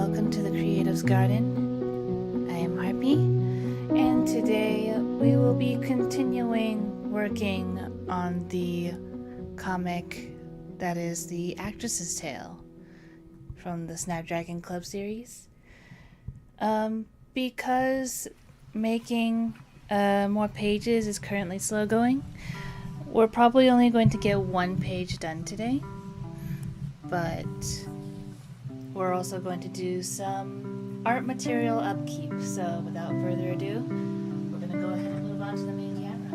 welcome to the Creative's Garden. I am Harpy, and today we will be continuing working on the comic that is The Actress's Tale from the Snapdragon Club series. Because making more pages is currently slow going, we're probably only going to get one page done today, but we're also going to do some art material upkeep. So without further ado, we're going to go ahead and move on to the main camera.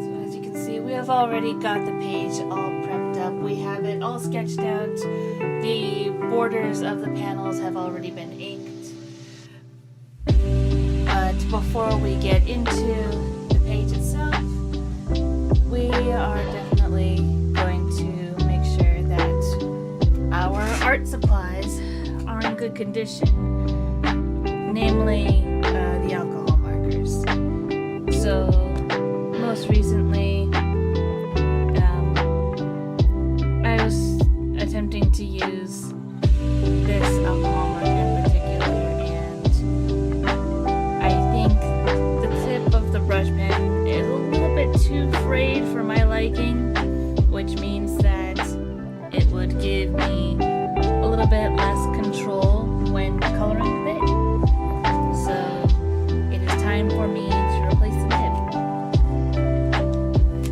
So as you can see, we have already got the page all prepped up. We have it all sketched out. The borders of the panels have already been inked. But before we get into the page itself, we are definitely going to make sure that our art supplies are in good condition, namely the alcohol markers. So most recently, I was attempting to use this alcohol marker in particular, and I think the tip of the brush pen is a little bit too frayed for my liking, which means that it would give me a little bit less control when coloring with it. So it is time for me to replace the nib.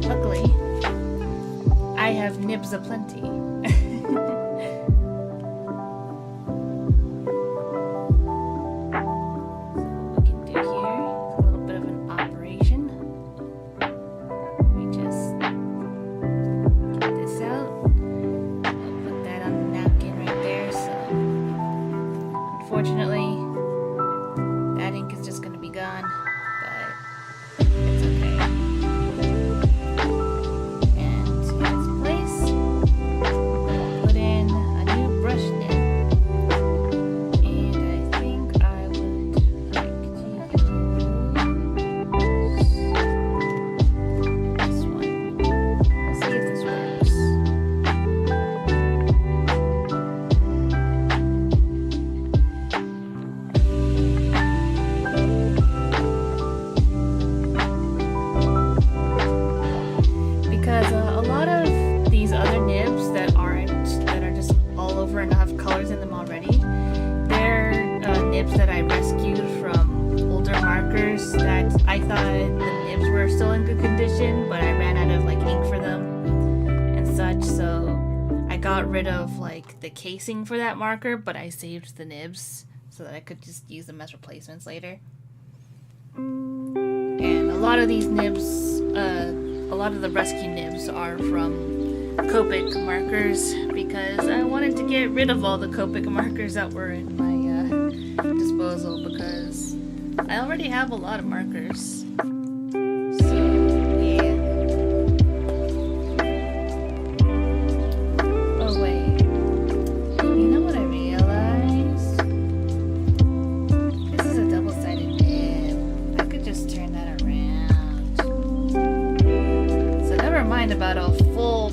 Luckily, I have nibs aplenty. Unfortunately, that ink is just going to be gone, but it's okay. And in its place, we'll put in a new brush nib. And I think I would like to use this one. Let's see if this works. A lot of these other nibs that are just all over and have colors in them already, they're nibs that I rescued from older markers that I thought the nibs were still in good condition, but I ran out of ink for them and such, so I got rid of the casing for that marker, but I saved the nibs so that I could just use them as replacements later. And a lot of these nibs, a lot of the rescue nibs are from Copic markers because I wanted to get rid of all the Copic markers that were in my disposal because I already have a lot of markers. So, yeah. Oh wait, you know what I realized? This is a double-sided nib. I could just turn that around. Never mind about a full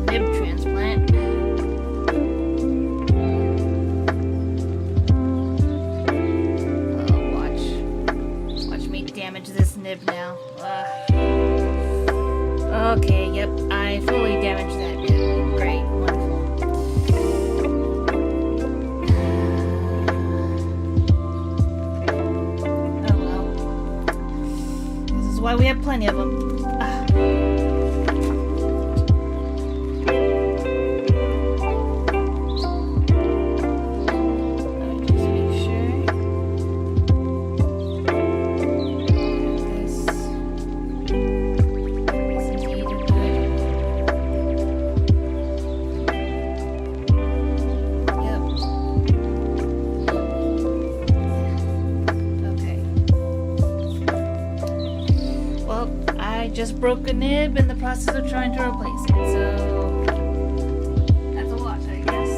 nib transplant. Oh, watch me damage this nib now. Okay, yep, I fully damaged that nib. Great, wonderful. Oh well. This is why we have plenty of them. Just broke a nib in the process of trying to replace it, so that's a watch, I guess.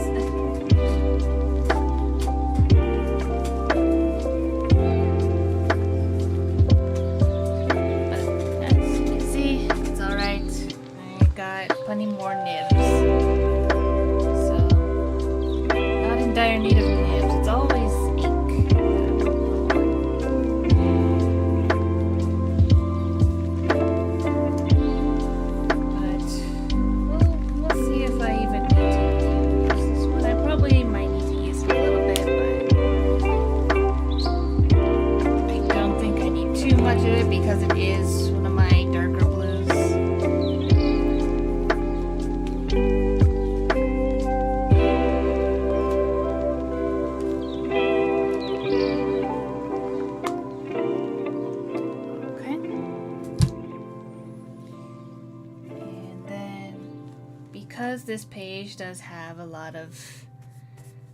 because this page does have a lot of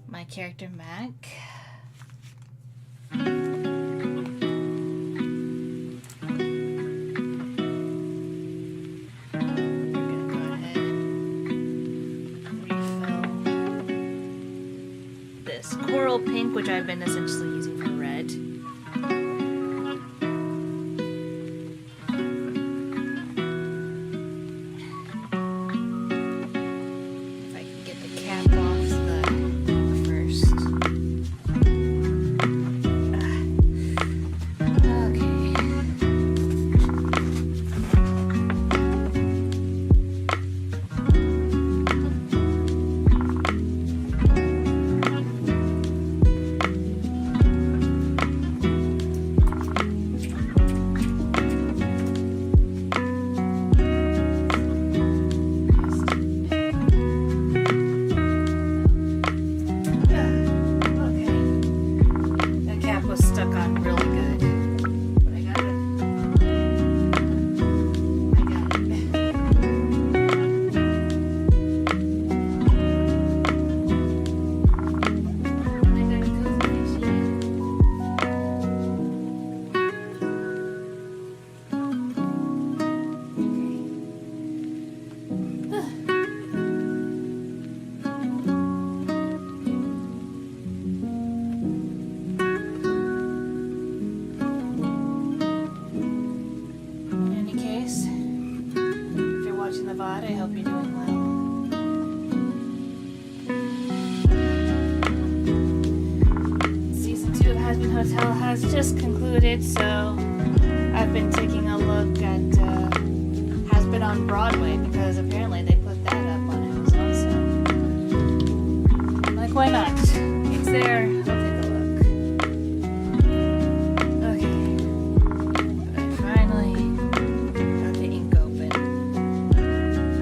my character Mac. Coral pink, which I've been essentially using for red. If I can get the cap off the first. I hope you're doing well. Season 2 of Hazbin Hotel has just concluded, so I've been taking a look at Hazbin on Broadway because apparently they put that up on Amazon, so I'm like, why not? It's there. I'll take a look. Okay. I finally got the ink open.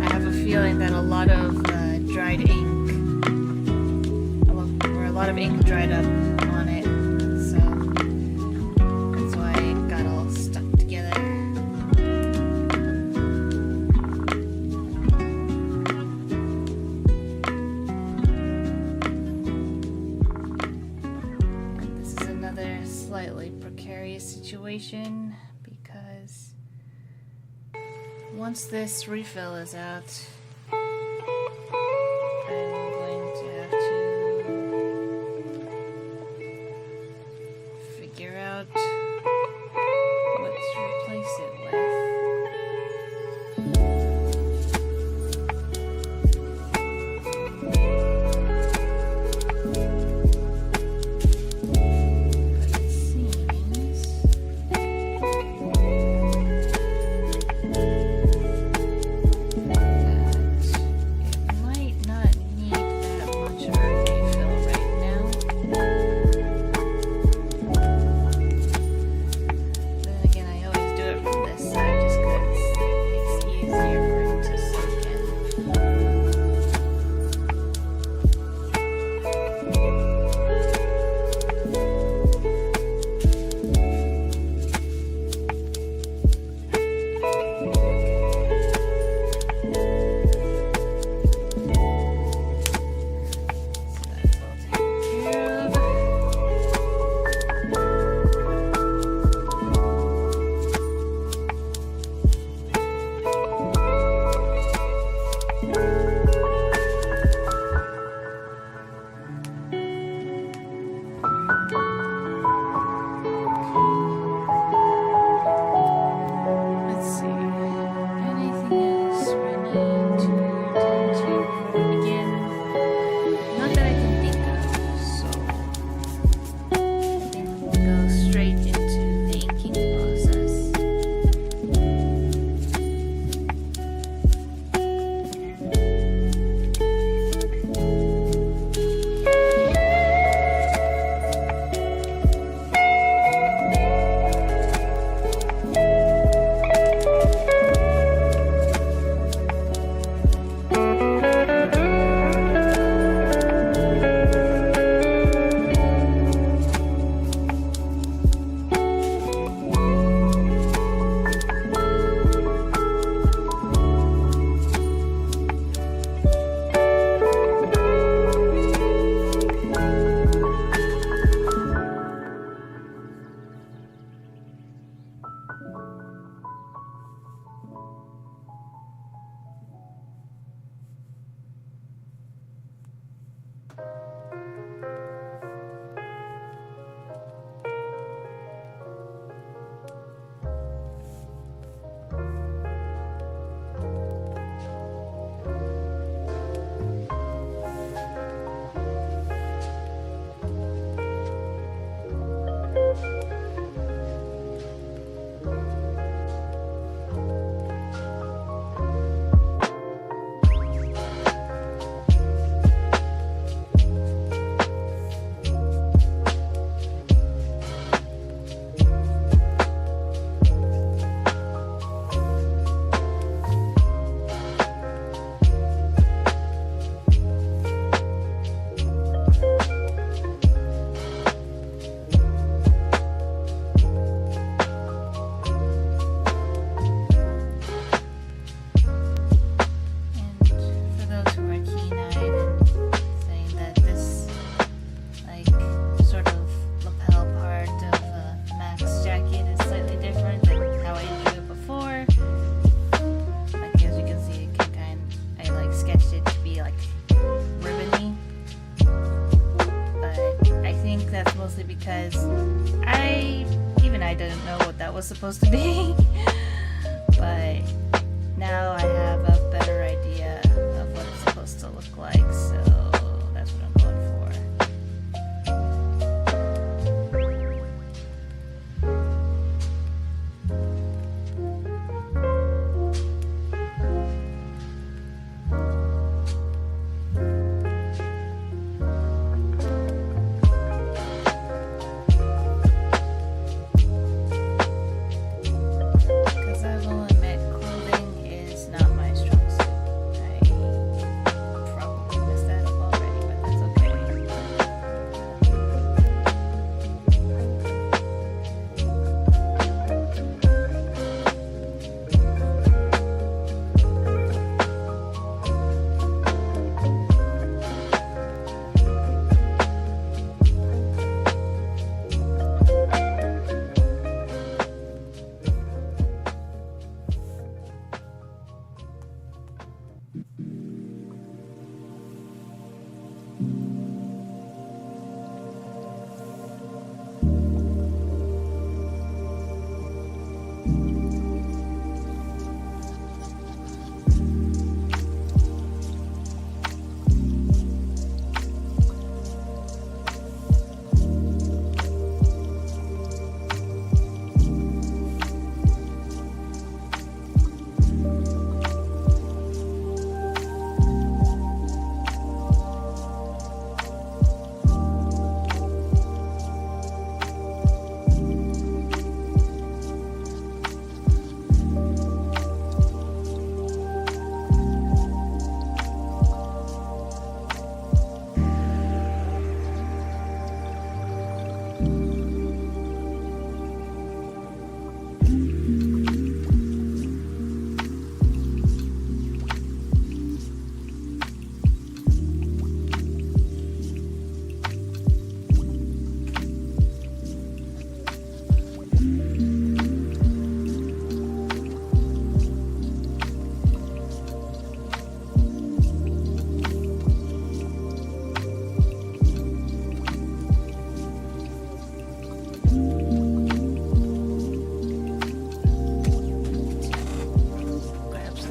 I have a feeling that a lot of dried ink, or a lot of ink dried up on it, so that's why it got all stuck together. And this is another slightly precarious situation because once this refill is out, I'm going to have to figure out what to replace it with. But it seems that Was supposed to be, but now I have a better idea of what it's supposed to look like, so that's what I'm going for.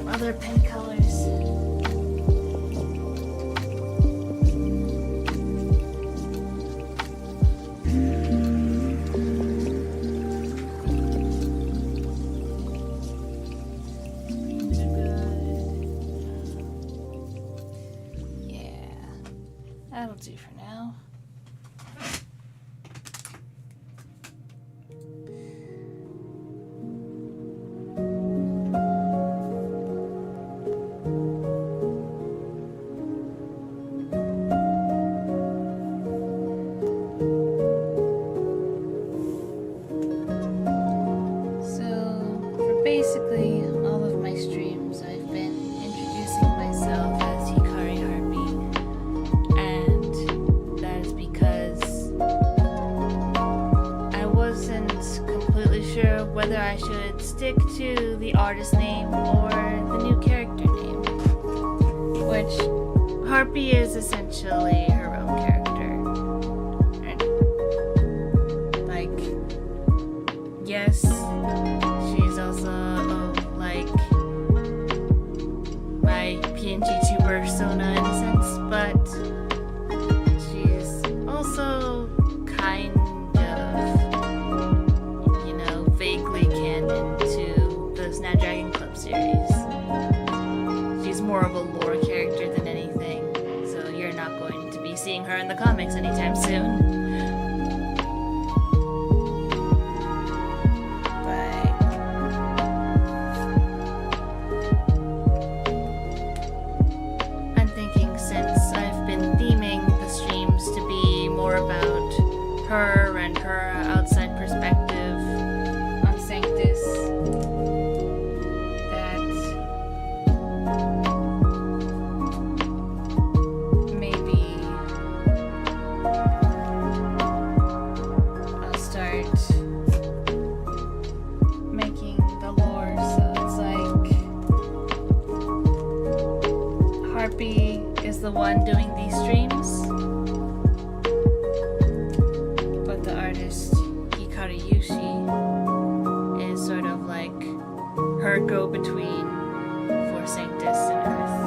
Other pen colors. Yeah, that'll do for now. Basically, all of my streams, I've been introducing myself as Hikari Harpy, and that is because I wasn't completely sure whether I should stick to the artist name or the new character name, which Harpy is essentially her own character. And, like, yes, she's also like my PNGtuber persona in a sense, but she's also kind of one doing these streams, but the artist Hikari is sort of like her go-between for Sanctus and Earth,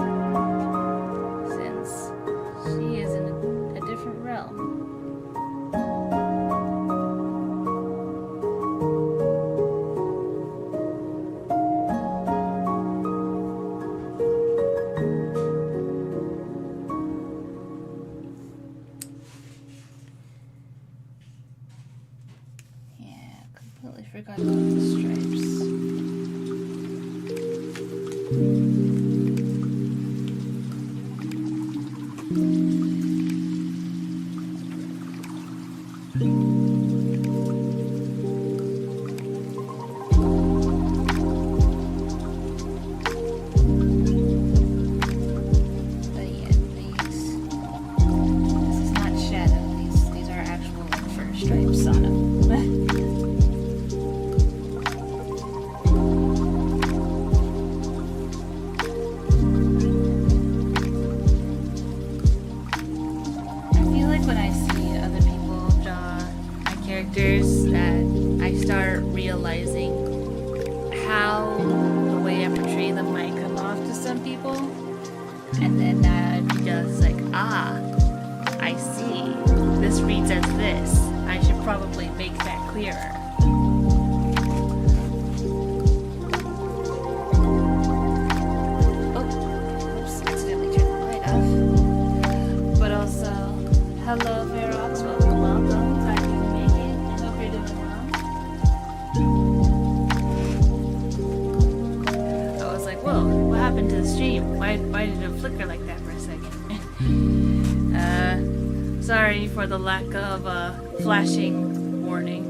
since she is in a different realm. Completely forgot about the stripes. But yeah, this is not shadow. These are actual fur stripes on them. That I start realizing how the way I portray them might come off to some people, and then I'm just like, I see. This reads as this. I should probably make that clearer. Oh, oops, accidentally turned the light off. But also, hello, Verox, welcome. What happened to the stream? Why did it flicker like that for a second? Sorry for the lack of flashing warning.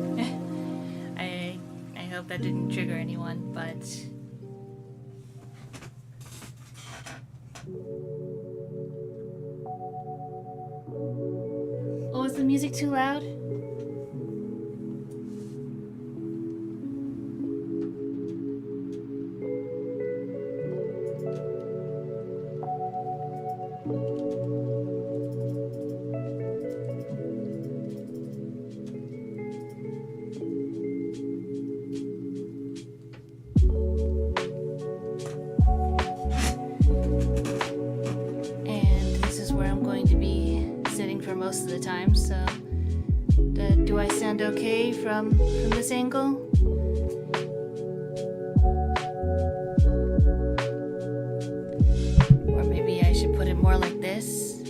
I hope that didn't trigger anyone, but oh, is the music too loud? Most of the time, so do I sound okay from this angle? Or maybe I should put it more like this.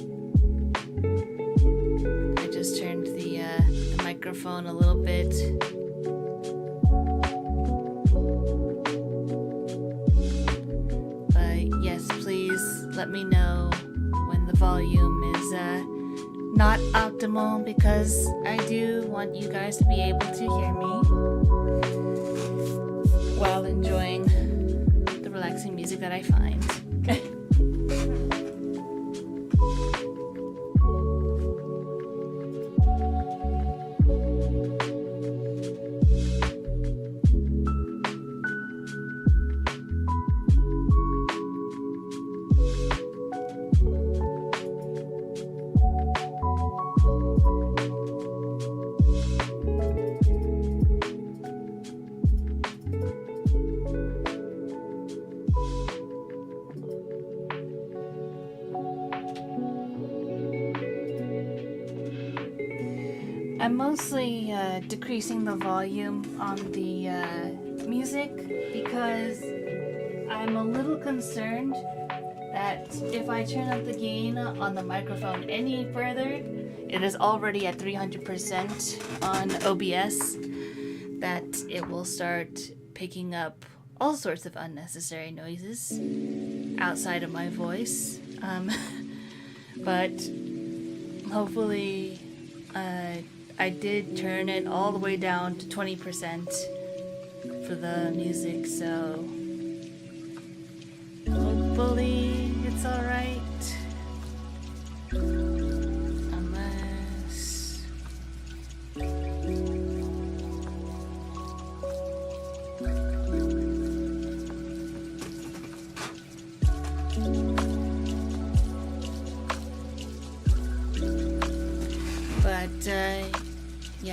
I just turned the microphone a little bit. But yes, please let me know when the volume is not optimal, because I do want you guys to be able to hear me while enjoying the relaxing music that I find. I'm mostly decreasing the volume on the music because I'm a little concerned that if I turn up the gain on the microphone any further, it is already at 300% on OBS, that it will start picking up all sorts of unnecessary noises outside of my voice. But hopefully I did turn it all the way down to 20% for the music, so hopefully it's alright. Unless...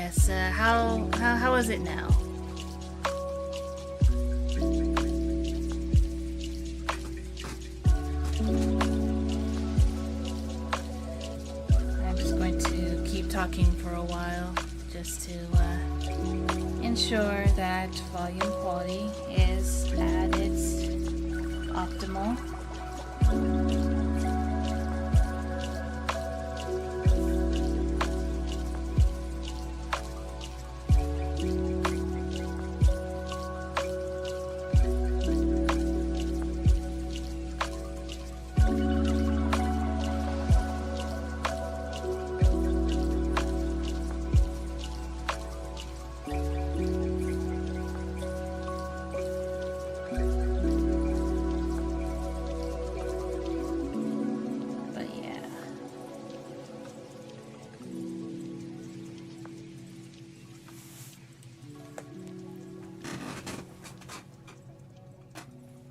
yes, how is it now? I'm just going to keep talking for a while, just to ensure that volume quality is at its optimal.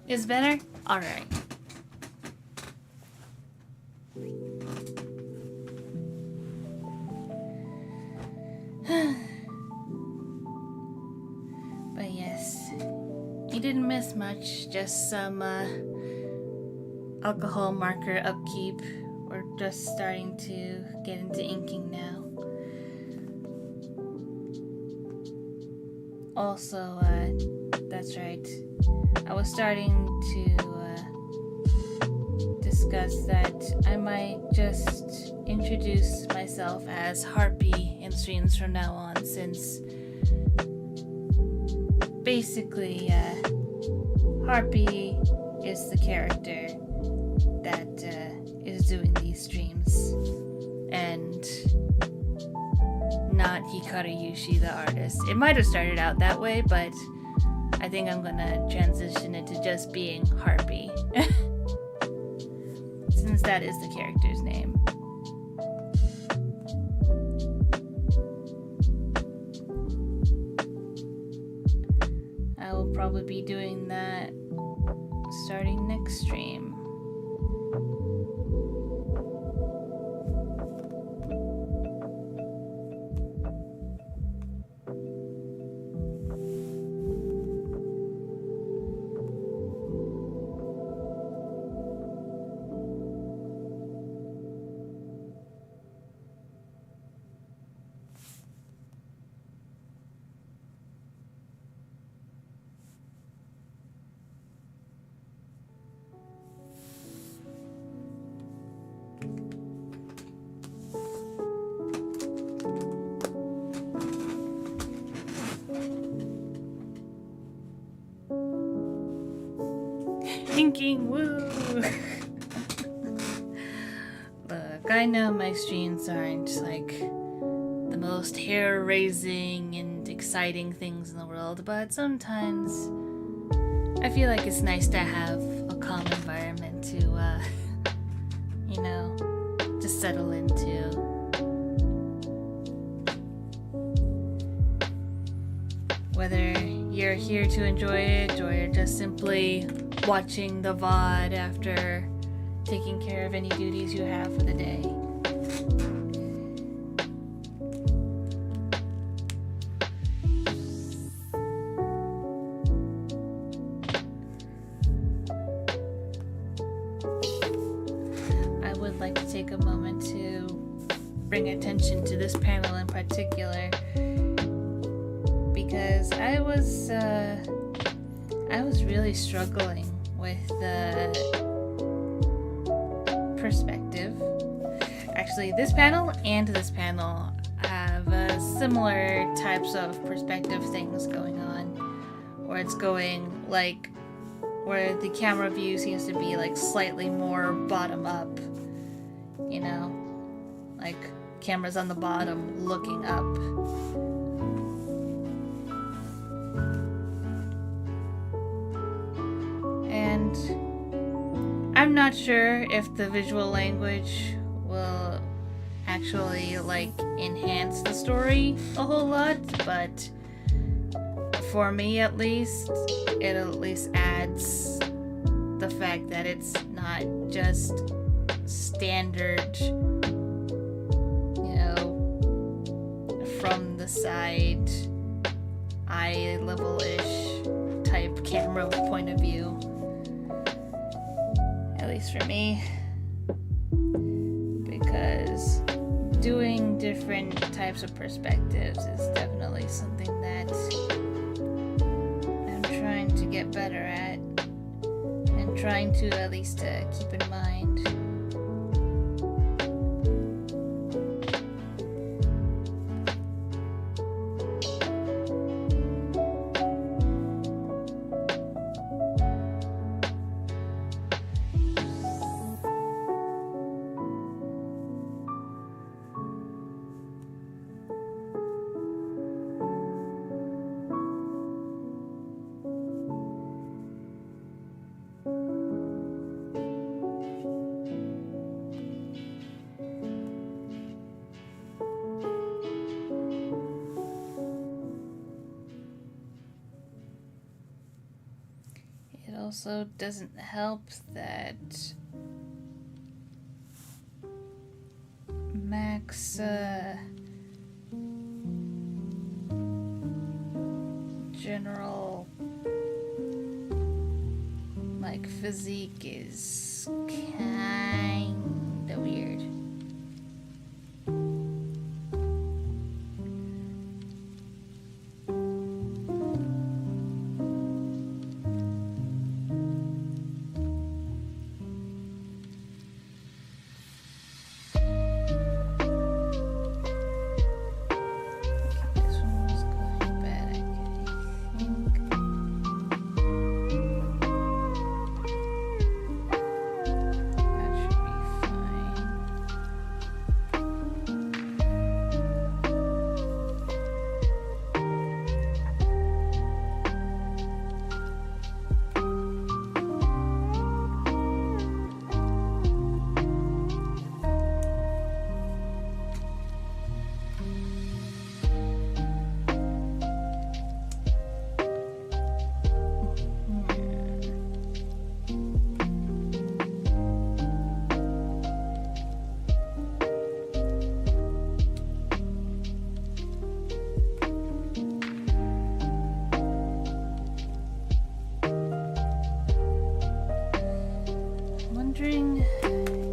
Is better? Alright. But yes, you didn't miss much, just some alcohol marker upkeep. We're just starting to get into inking now. Also, that's right. I was starting to discuss that I might just introduce myself as Harpy in streams from now on, since basically Harpy is the character that is doing these streams, and not Hikari Yushi, the artist. It might have started out that way, but I think I'm gonna transition it to just being Harpy. Since that is the character's name. I will probably be doing that starting next stream. Inking, woo! Look, I know my streams aren't like the most hair-raising and exciting things in the world, but sometimes I feel like it's nice to have a calm environment to, you know, to settle into. Whether you're here to enjoy it or you're just simply watching the VOD after taking care of any duties you have for the day. I would like to take a moment to bring attention to this panel in particular, because I was really struggling with the perspective. Actually, this panel and this panel have similar types of perspective things going on, where it's going like where the camera view seems to be like slightly more bottom up, you know, like cameras on the bottom looking up. And I'm not sure if the visual language will actually like enhance the story a whole lot, but for me at least, it at least adds the fact that it's not just standard, you know, from the side, eye level-ish type camera point of view. At least for me. Because doing different types of perspectives is definitely something that I'm trying to get better at. And trying to at least keep in mind. It also doesn't help that Mac's general like physique is kinda weird.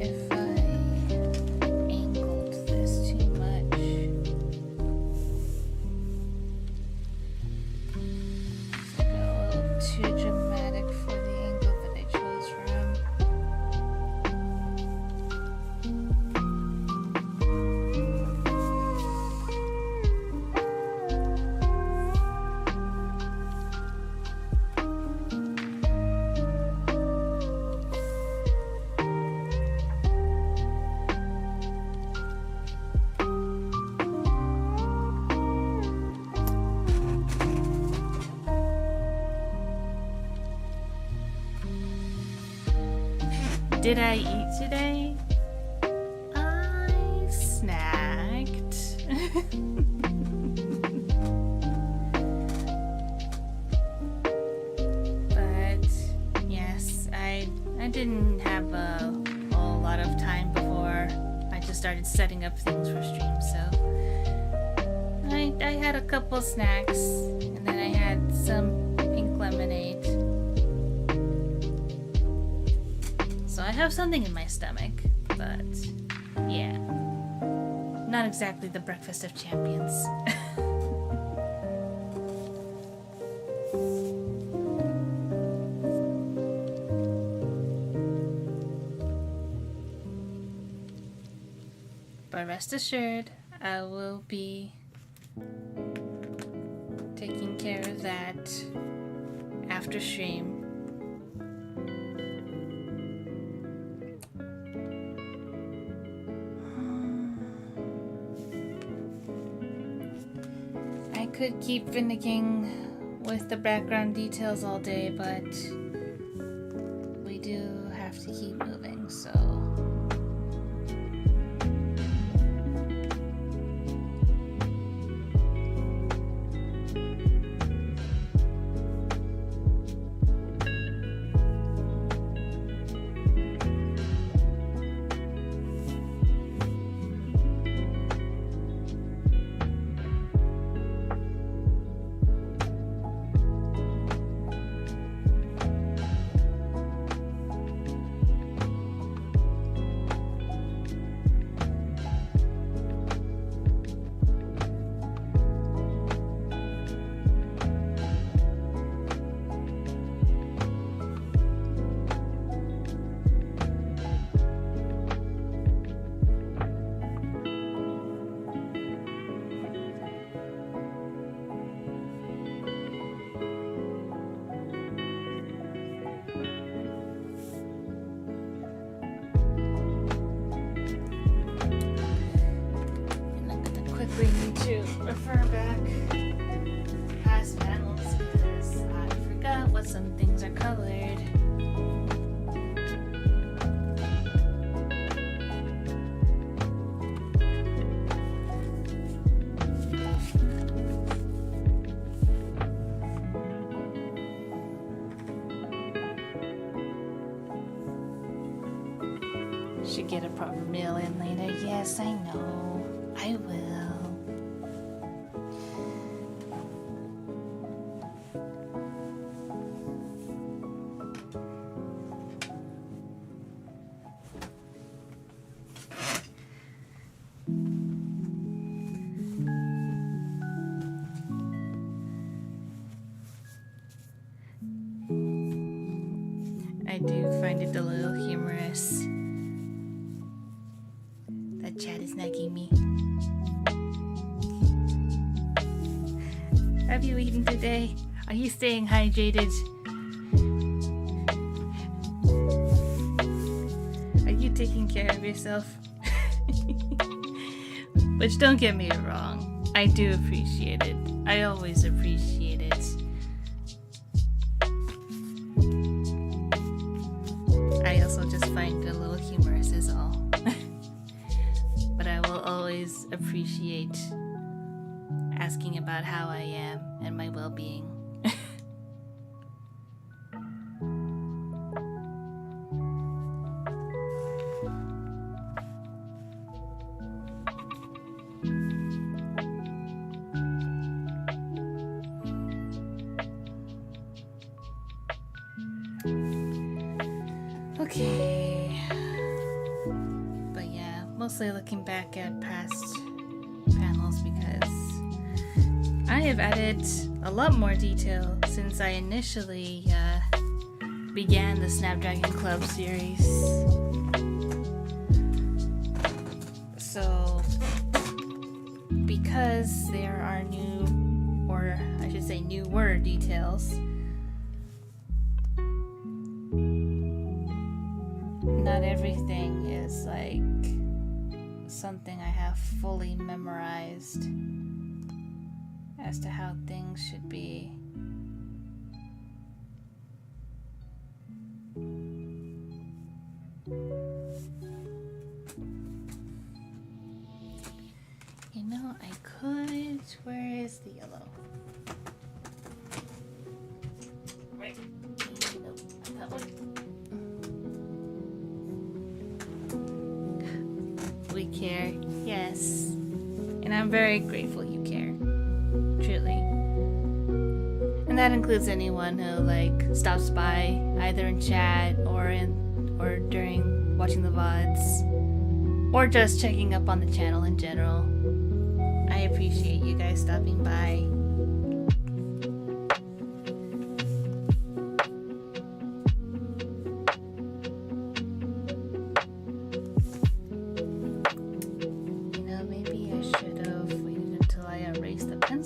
If I angled this too much. It's like a little too dramatic for the angle that I chose for him. Did I eat today? I snacked. But yes, I didn't have a whole lot of time before I just started setting up things for stream, so I had a couple snacks and then I had some pink lemonade. So I have something in my stomach, but yeah, not exactly the breakfast of champions. But rest assured, I will be taking care of that after stream. I could keep finicking with the background details all day, but we do have to keep moving, so. some things are colored. Should get a proper mail in later. Yes, I know. I will. I do find it a little humorous that Chad is nagging me. Have you eaten today? Are you staying hydrated? Are you taking care of yourself? Which, don't get me wrong, I do appreciate it. I always appreciate it. I also just find it a little humorous is all. But I will always appreciate asking about how I am and my well-being. Okay. But yeah, mostly looking back at past panels because I have added a lot more detail since I initially began the Snapdragon Club series. So, because there are new, or I should say newer details, not everything is like something I have fully memorized as to how things should be. You know, I could. Where is the yellow? Right. Nope, that one. We care, yes. And I'm very grateful you care. Truly. And that includes anyone who stops by either in chat or during watching the VODs or just checking up on the channel in general. I appreciate you guys stopping by.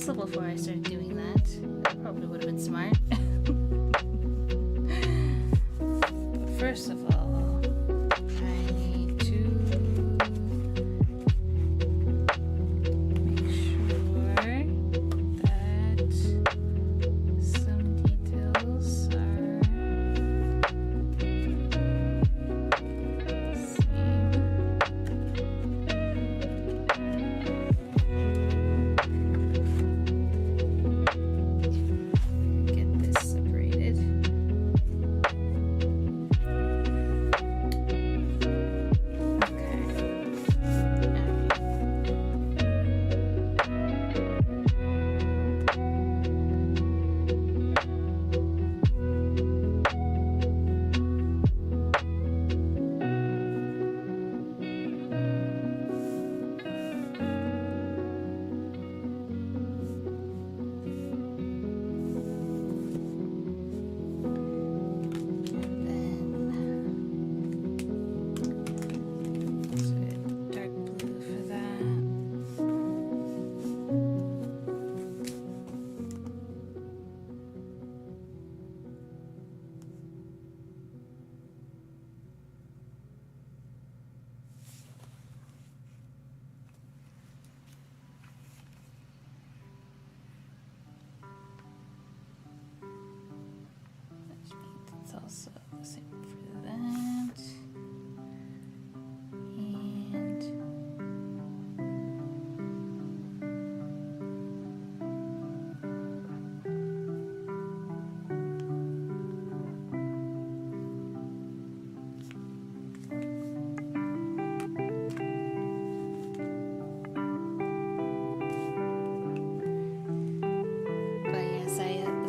Before I started doing that probably would have been smart. But first of all, I need to make sure that some details are same.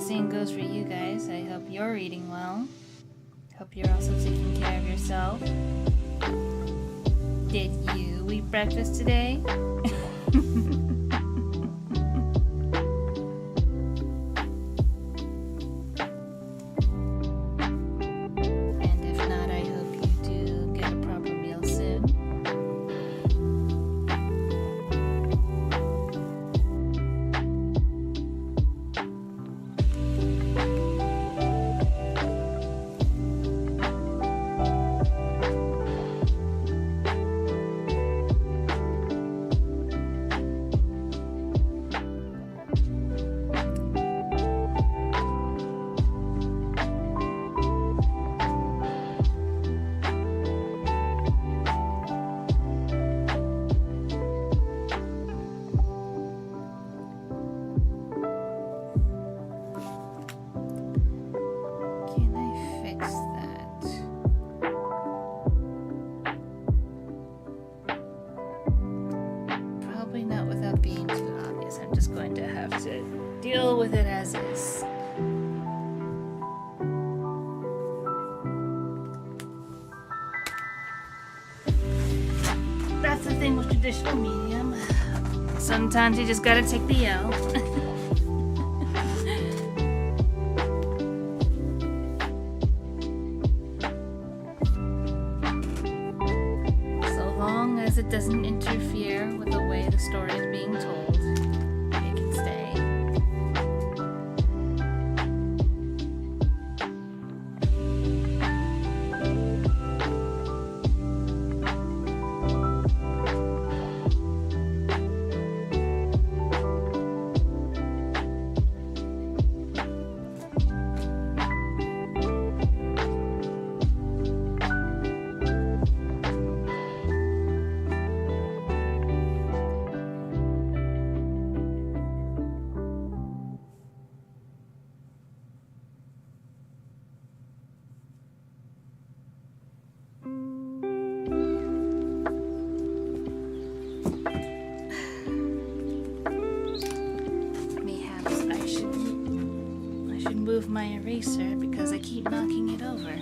same goes for you guys. I hope you're eating well. Hope you're also taking care of yourself. Did you eat breakfast today? Deal with it as is. That's the thing with traditional medium. Sometimes you just gotta take the L. So long as it doesn't interfere with the way the story is being told, it can stay. Move my eraser because I keep knocking it over.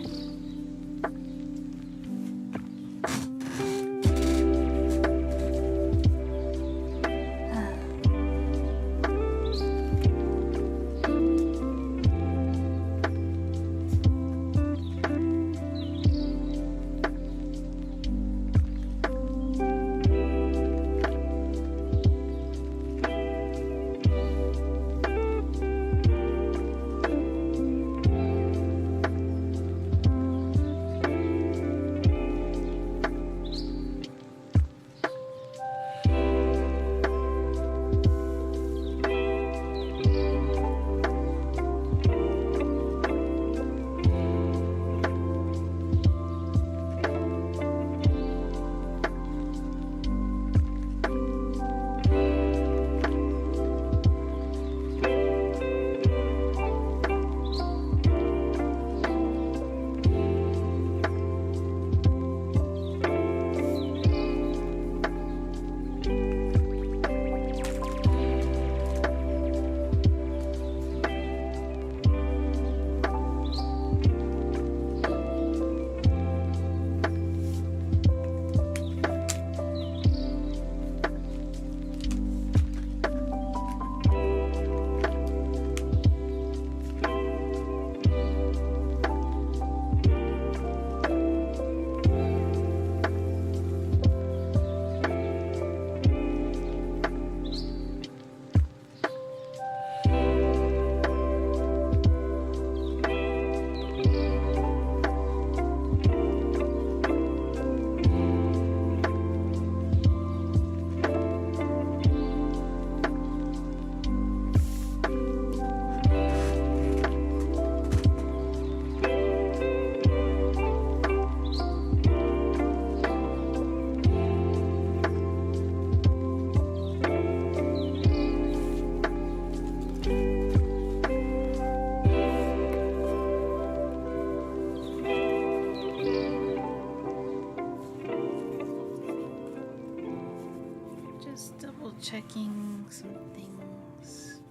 Checking some things.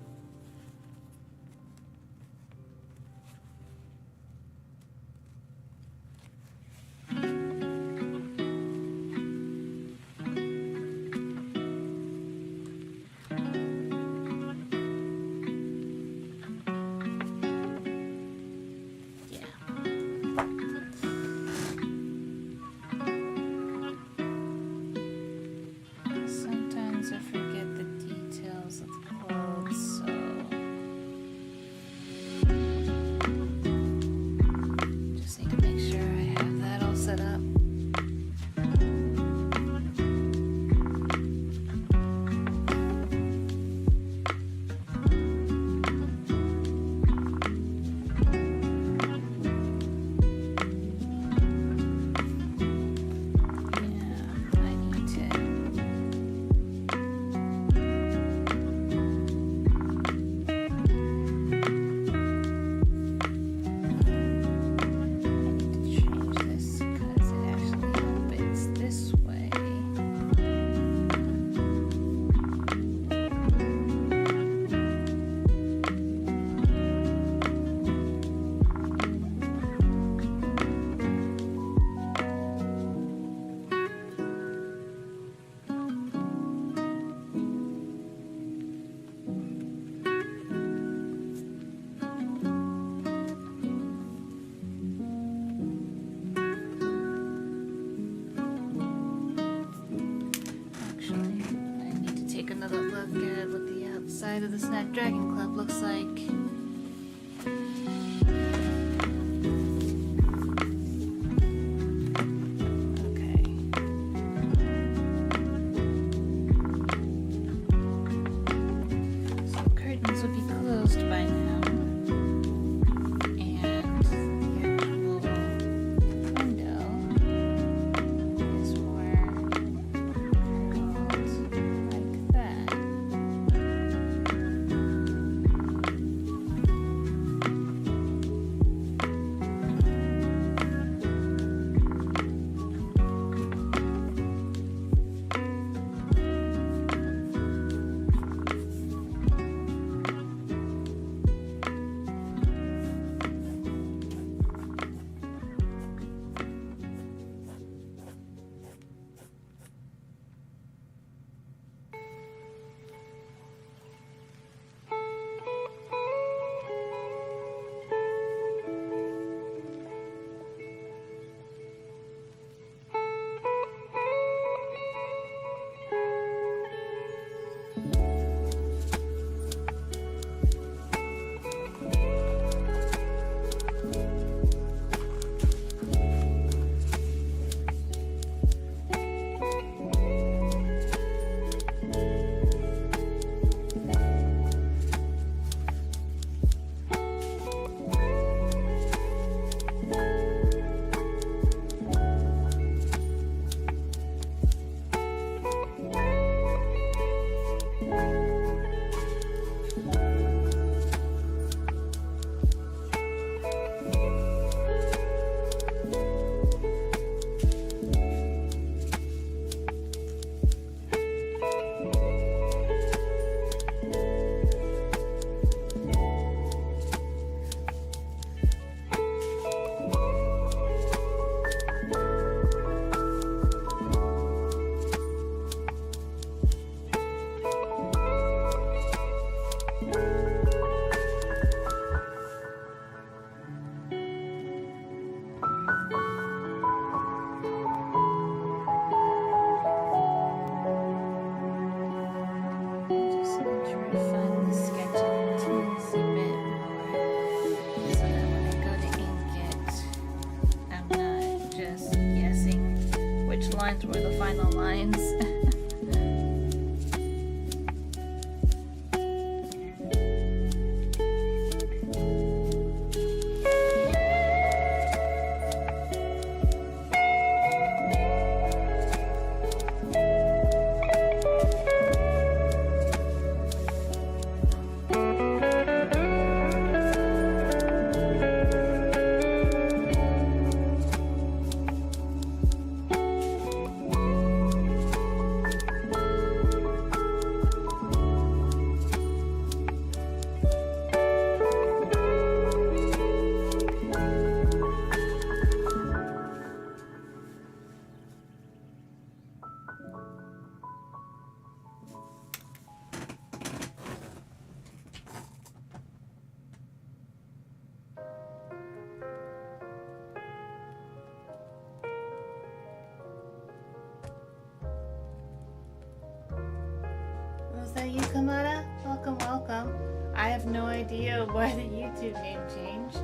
inside of the Snapdragon Club looks like. Okay. So curtains would be closed by now. And the actual window is more curled like that. Just gonna try to find the sketch a teensy bit more so that when I go to ink it, I'm not just guessing which lines were the final lines. Was that you, Kamada? Welcome, welcome. I have no idea why the YouTube name changed.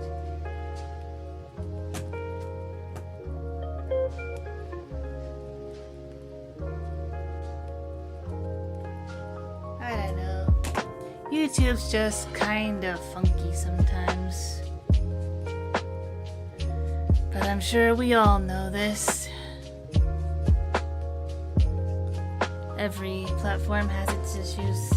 I don't know. YouTube's just kind of funky sometimes. But I'm sure we all know this. Every platform has its issues.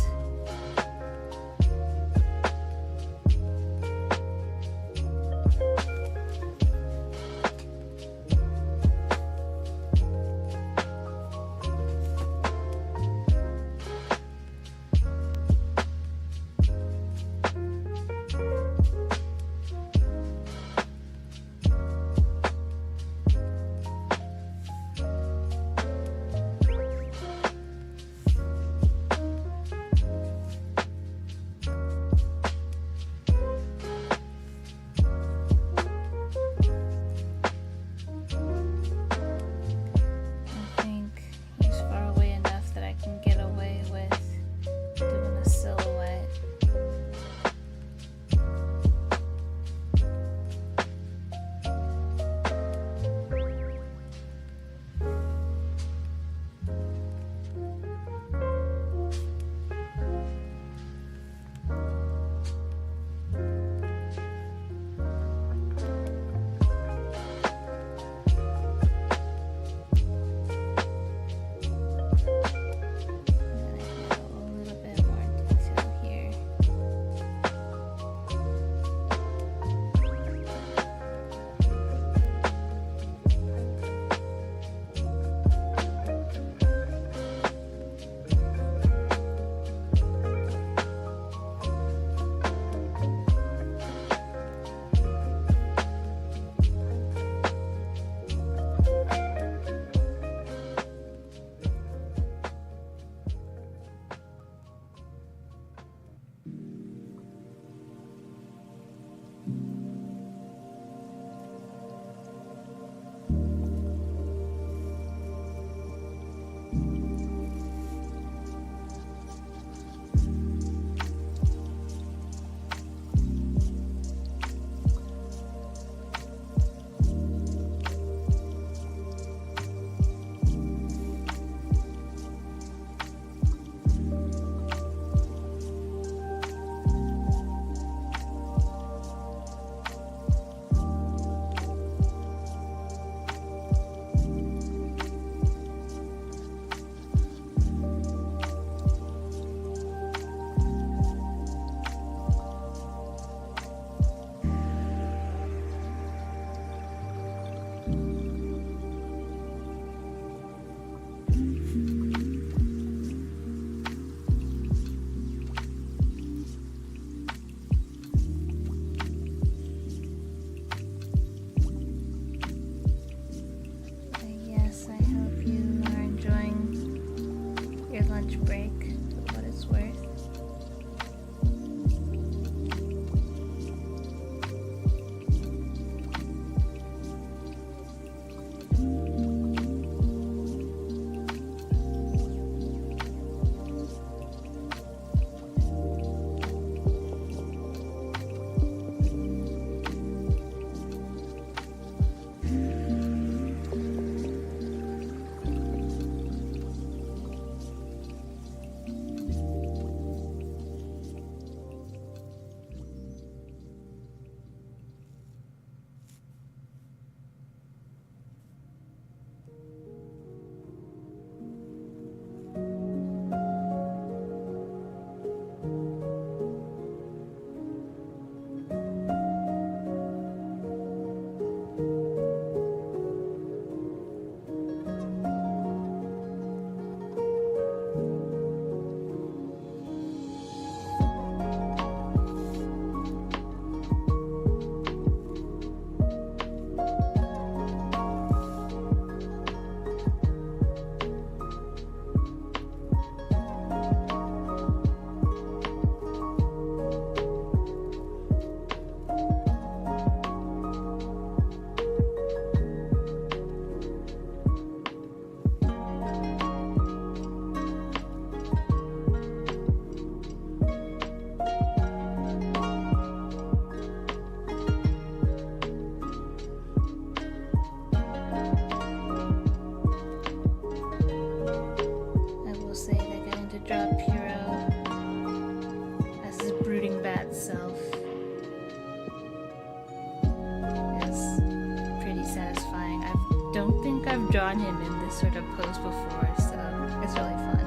drawn him in this sort of pose before, so it's really fun.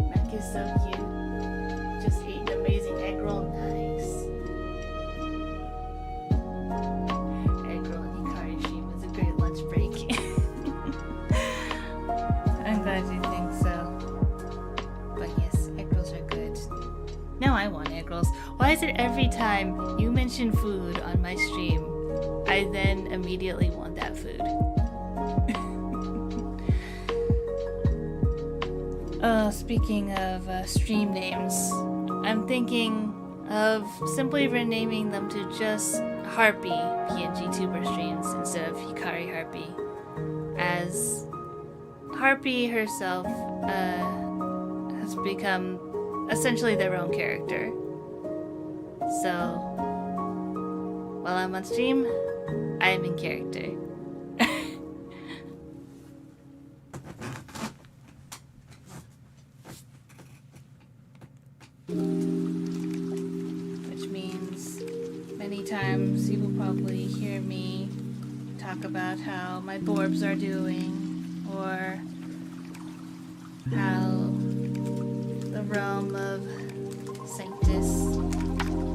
Mac is so cute. Just ate an amazing egg roll. Nice. Egg roll and Hikari stream was a great lunch break. I'm glad you think so. But yes, egg rolls are good. Now I want egg rolls. Why is it every time you mention food on my stream, I then immediately want that food? Speaking of stream names, I'm thinking of simply renaming them to just Harpy PNGtuber streams instead of Hikari Harpy, as Harpy herself has become essentially their own character. So, while I'm on stream, I am in character. Which means many times you will probably hear me talk about how my Borbs are doing, or how the realm of Sanctus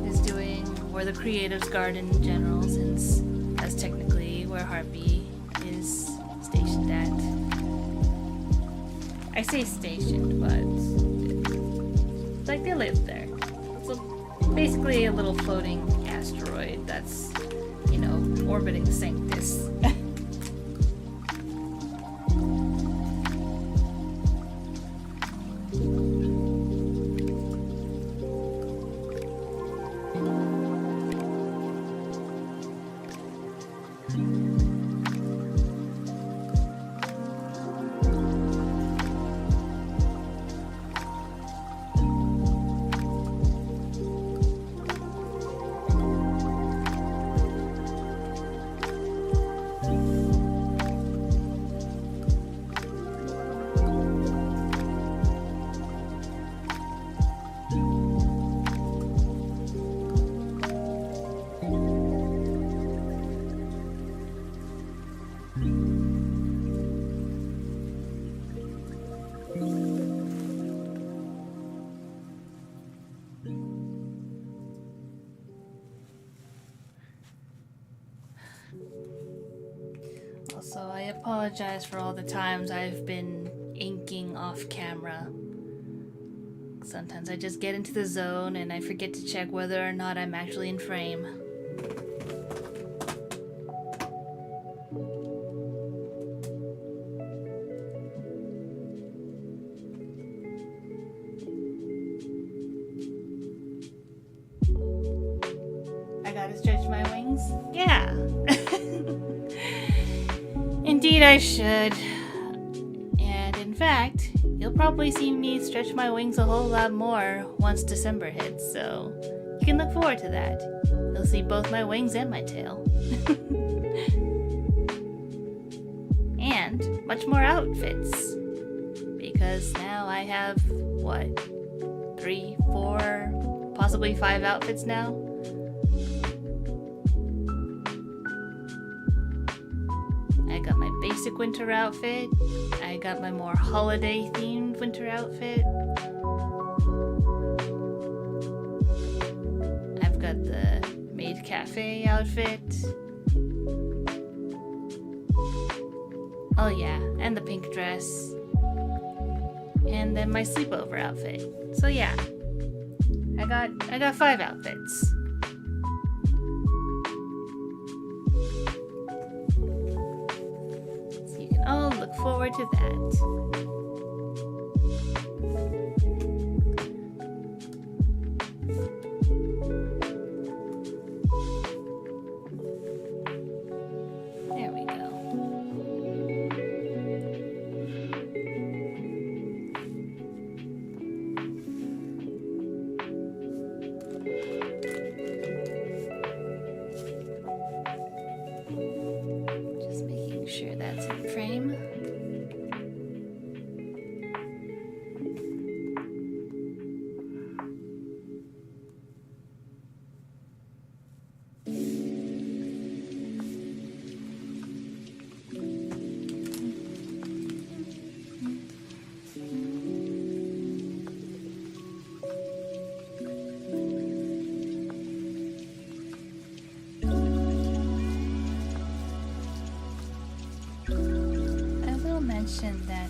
is doing, or the Creative's Garden in general, since that's technically where Harpy is stationed at. I say stationed, but it's like they live there. So basically a little floating asteroid that's, you know, orbiting Sanctus. Also, I apologize for all the times I've been inking off camera. Sometimes I just get into the zone and I forget to check whether or not I'm actually in frame. I gotta stretch my wings? Yeah. Indeed I should. And in fact, you'll probably see me stretch my wings a whole lot more once December hits, so you can look forward to that. You'll see both my wings and my tail. And much more outfits. Because now I have, what, 3, 4, possibly 5 outfits now? I got my basic winter outfit. I got my more holiday themed winter outfit. I've got the Maid Cafe outfit. Oh yeah, and the pink dress. And then my sleepover outfit. So yeah, I got 5 outfits. Oh, look forward to that. There we go. Just making sure that's in frame. I will mention that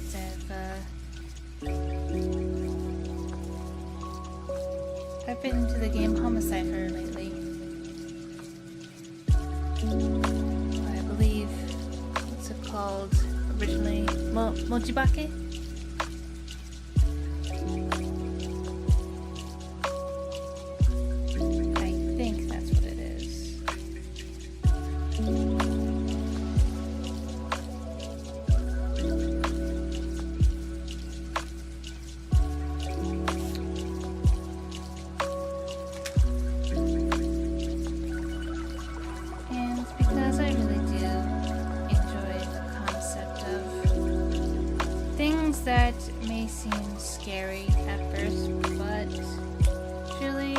I've been into the game Homicipher lately. I believe what's it called originally? Mojibake? I think that's what it is. And it's because I really do enjoy the concept of things that may seem scary at first, but truly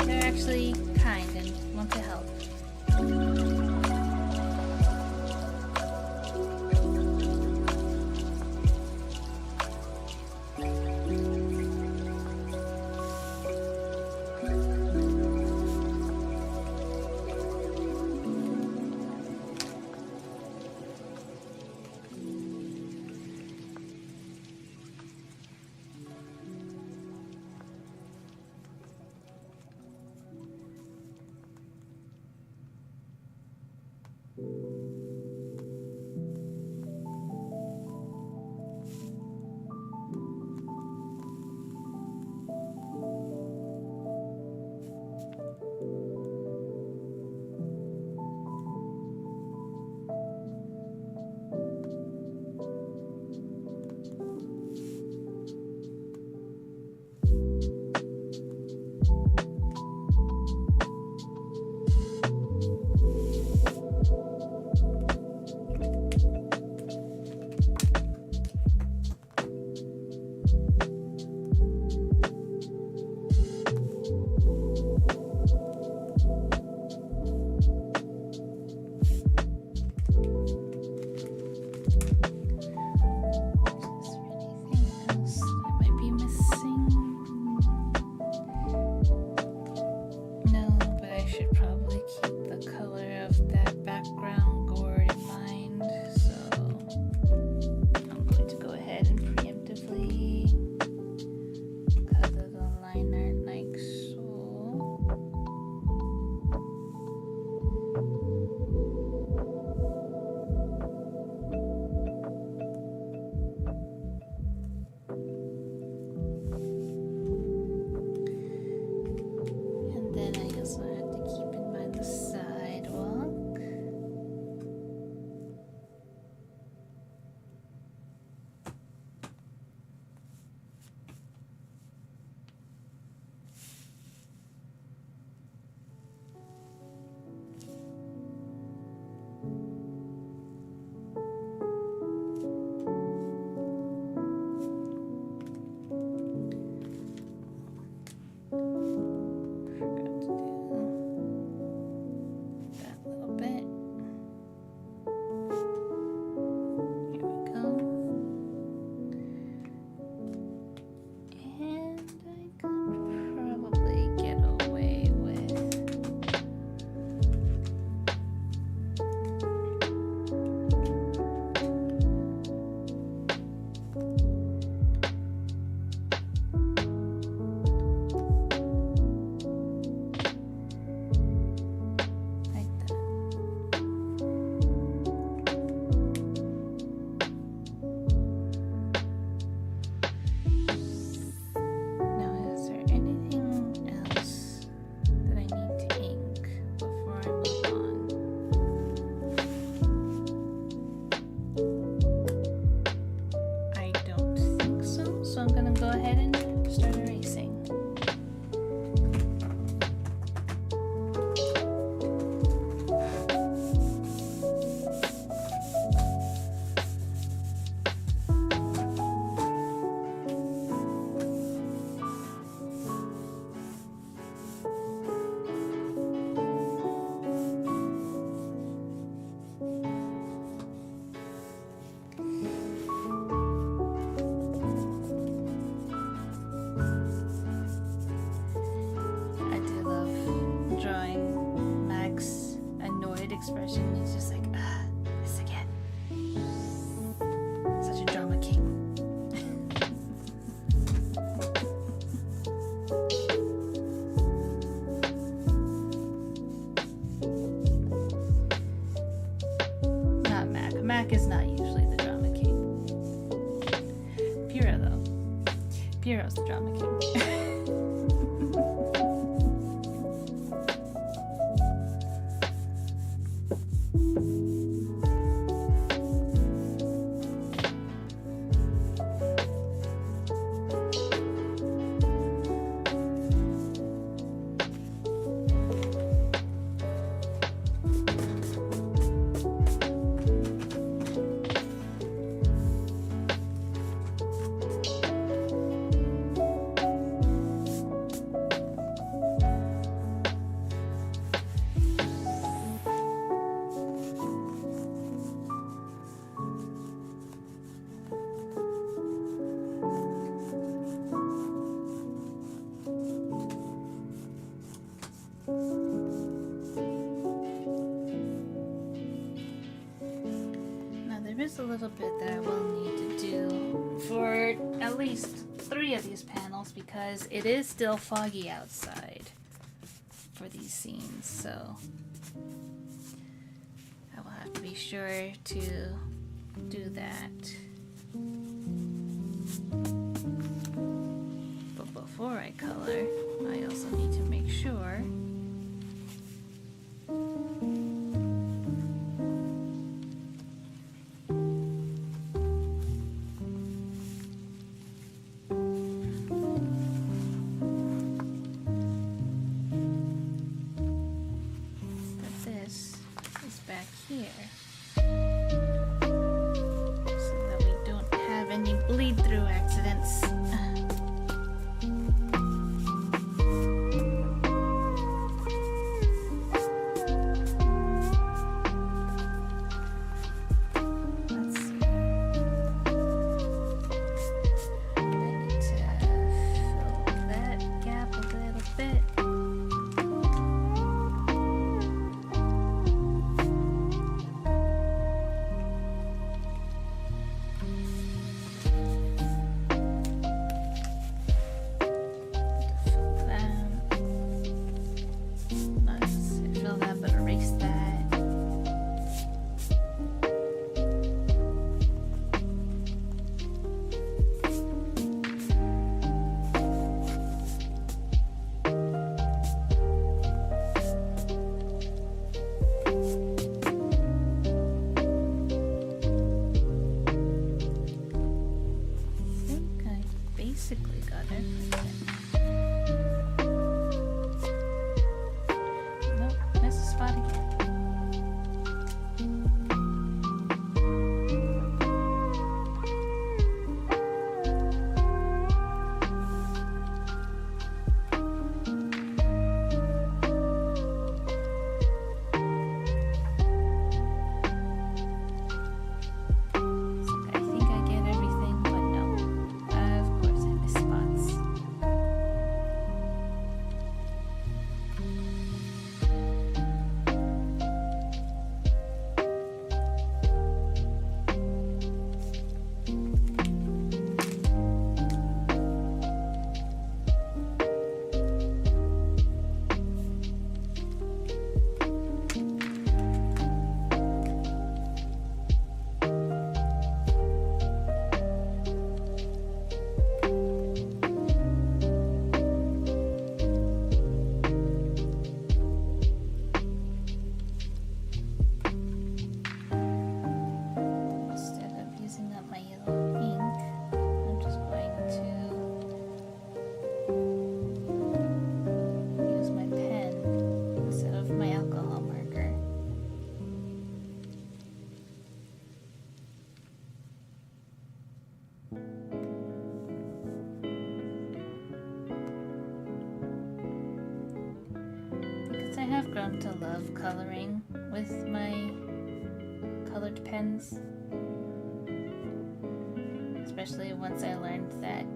they're actually kind and want to help. Mac is not usually the drama king. Piro though. Piro's the drama king. There's a little bit that I will need to do for at least 3 of these panels because it is still foggy outside for these scenes, so I will have to be sure to do that. But before I color, I also need to make sure bleed through accidents. Let's see. I need to fill that gap a little bit. Basically got everything. Nope, missed a spot again. I have grown to love coloring with my colored pens, especially once I learned that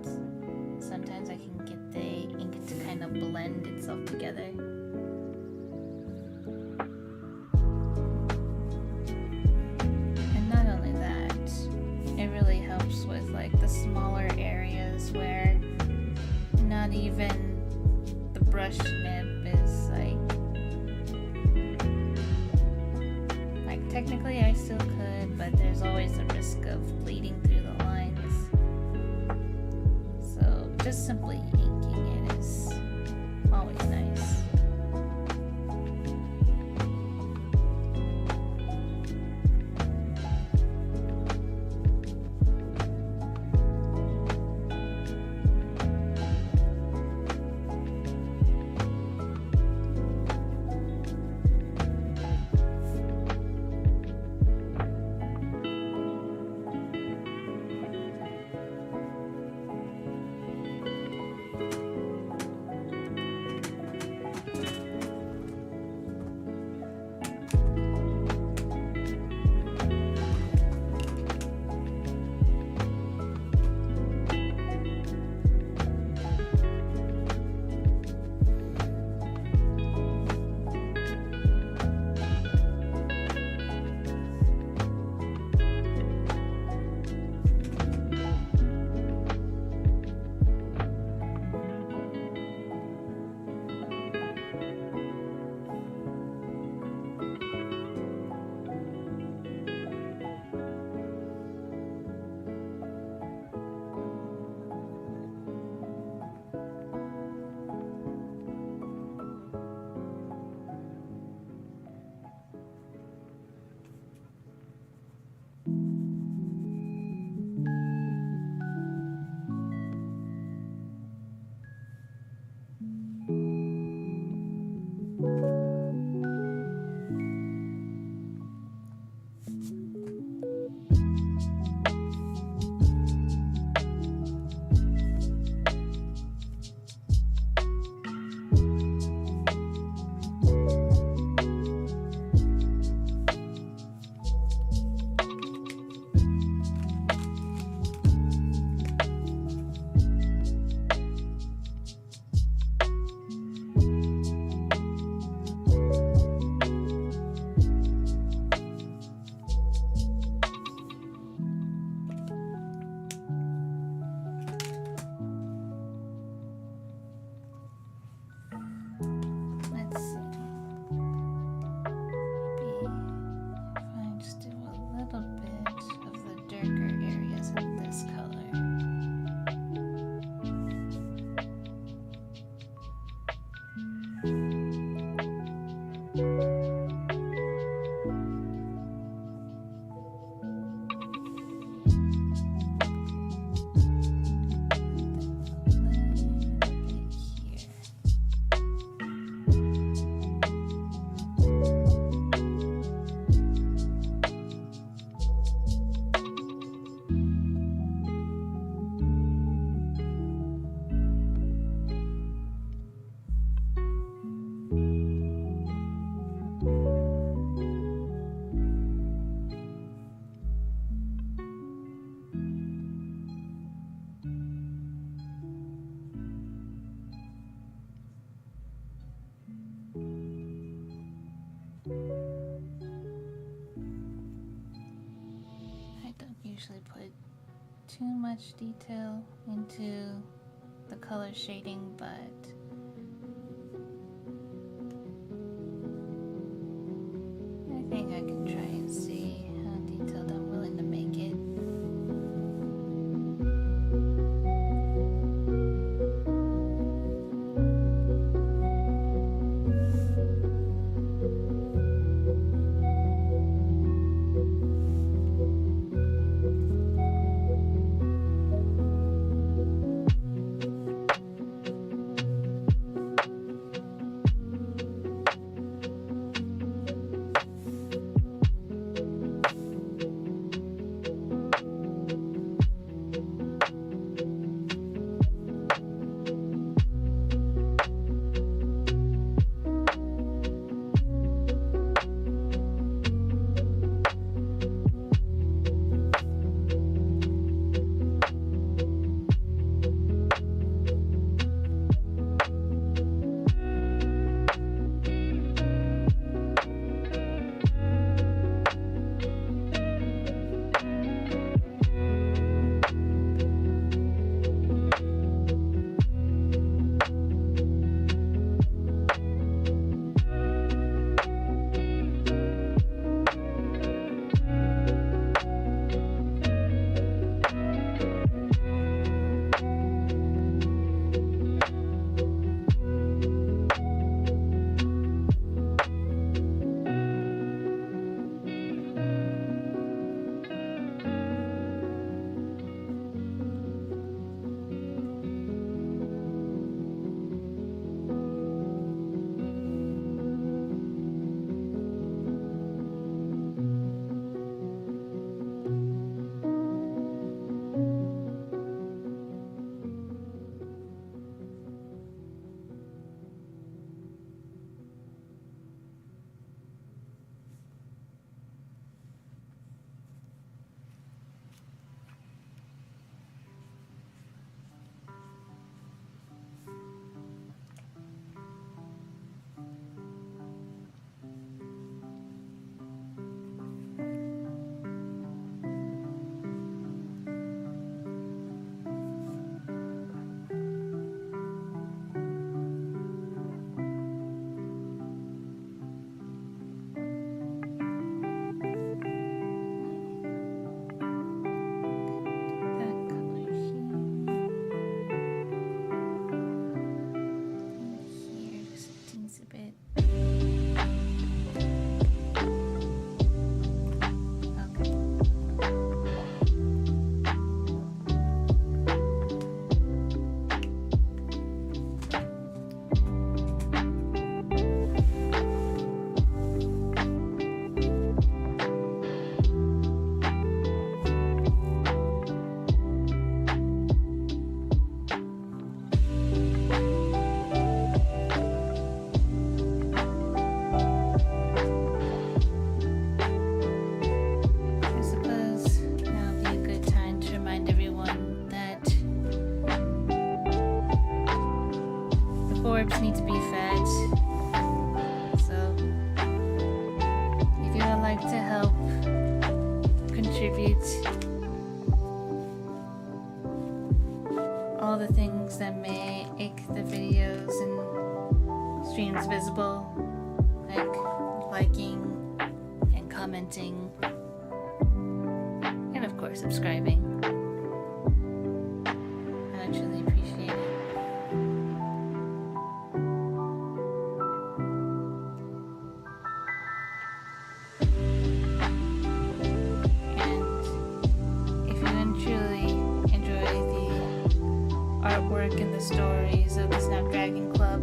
sometimes I can get the ink to kind of blend itself together. And not only that, it really helps with like the smaller areas where not even the brush nib is like technically Technically, I still could, but there's always the risk of bleeding through the lines. So just simply inking it is always nice. Usually put too much detail into the color shading, but I think I can try and see how detailed I'm willing to make it. contribute all the things that make the videos and streams visible, like liking and commenting, and of course subscribing. I truly appreciate it. Artwork and the stories of the Snapdragon Club,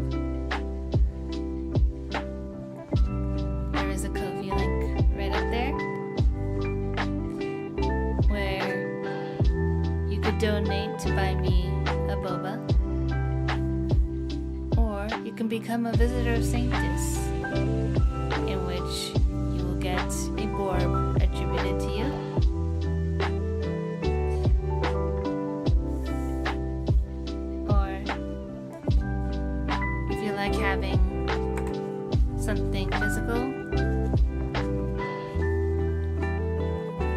there is a Ko-fi link right up there where you could donate to buy me a boba, or you can become a visitor of Sanctus, in which you will get a borb attributed to you. Like having something physical,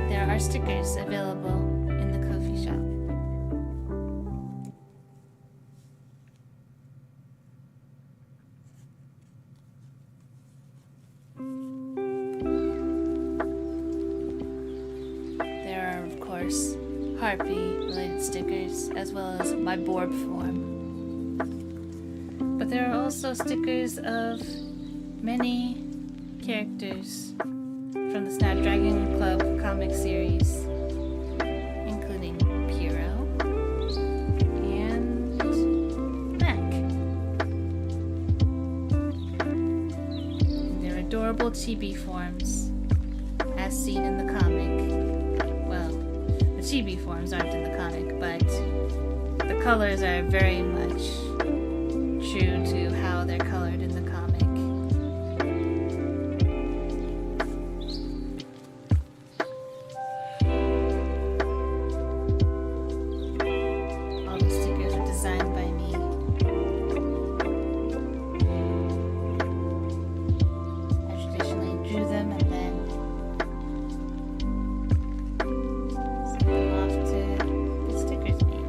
there are stickers available in the Ko-fi shop. There are, of course, Harpy related stickers, as well as my Borb form. But there are also stickers of many characters from the Snapdragon Club comic series, including Piro and Mac. And they're adorable chibi forms, as seen in the comic. Well, the chibi forms aren't in the comic, but the colors are very much true to how they're colored in the comic. All the stickers are designed by me. I traditionally drew them and then sent them off to get stickers made.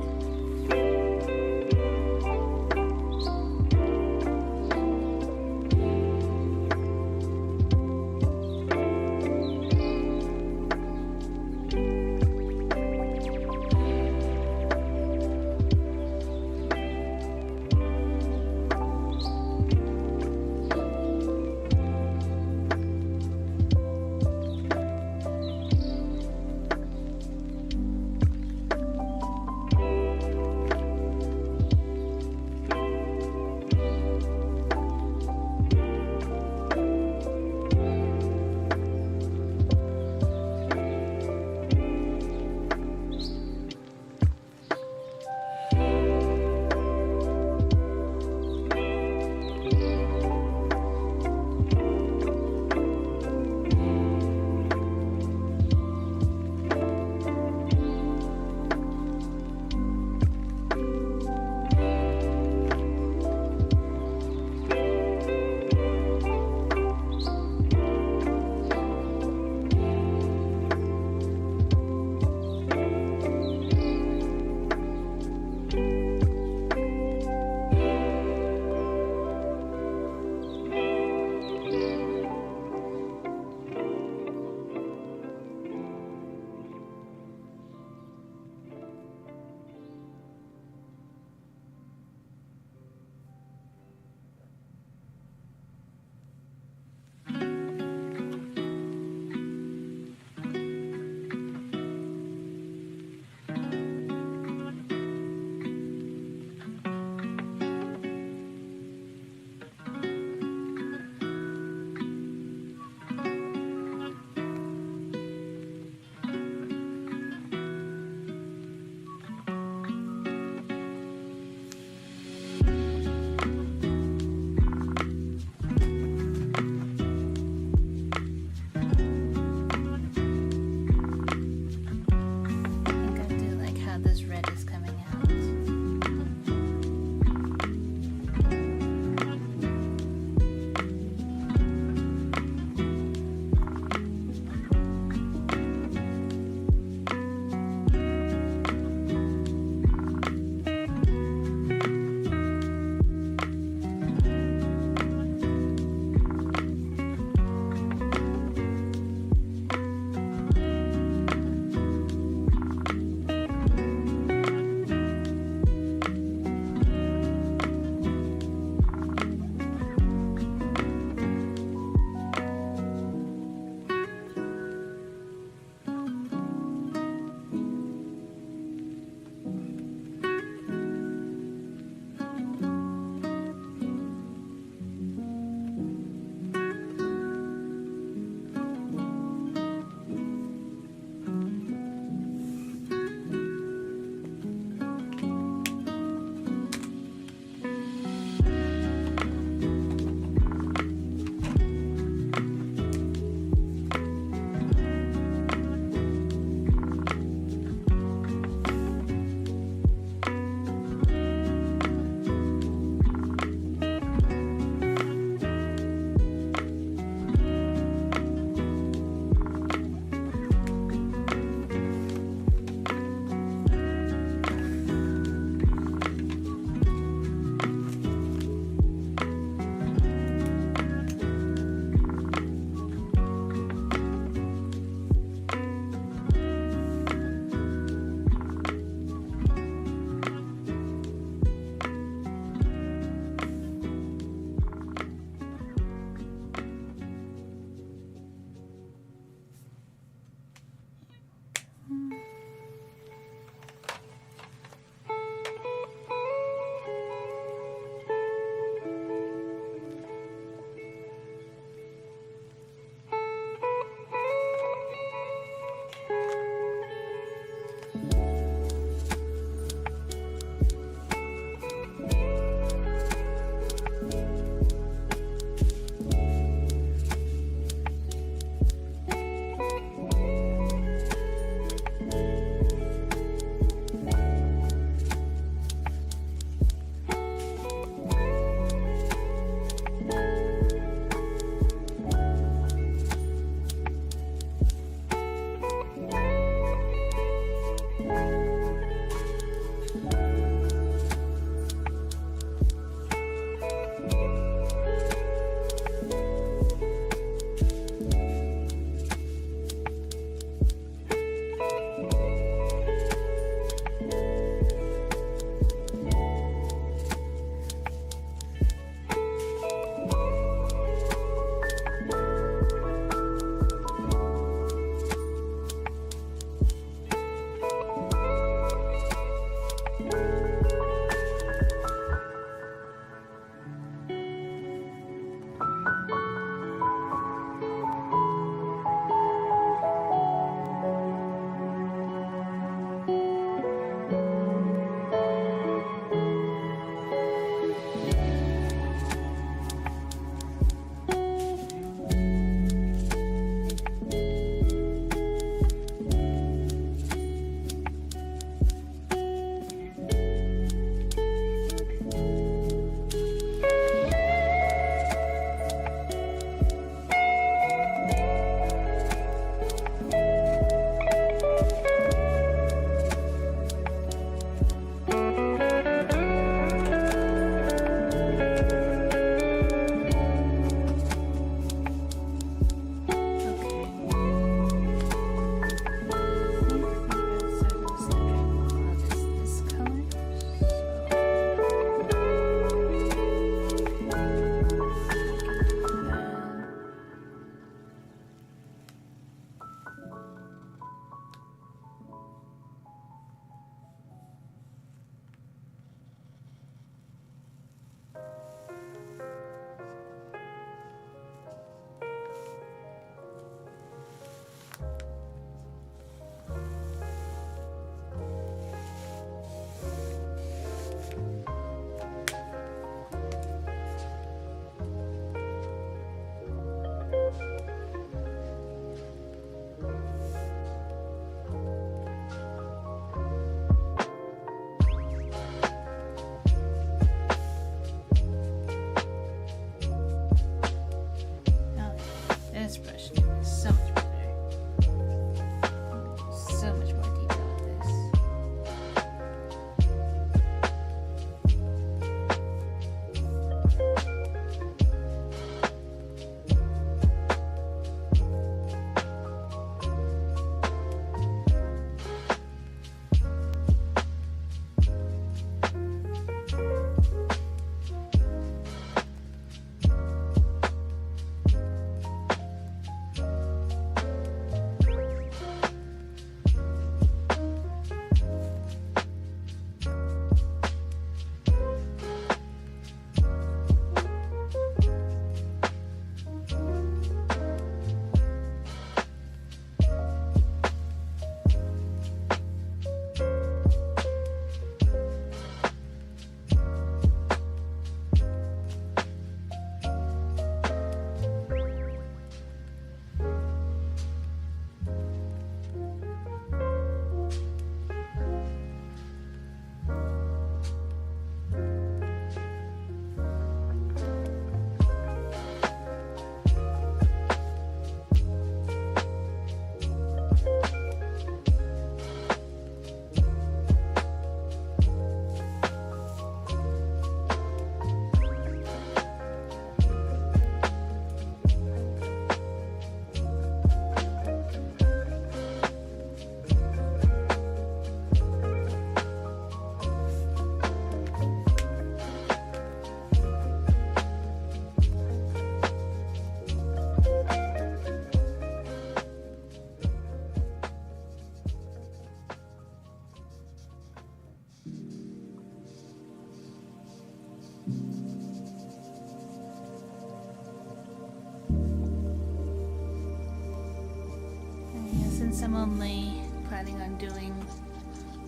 since I'm only planning on doing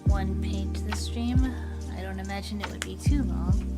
one paint this stream, I don't imagine it would be too long.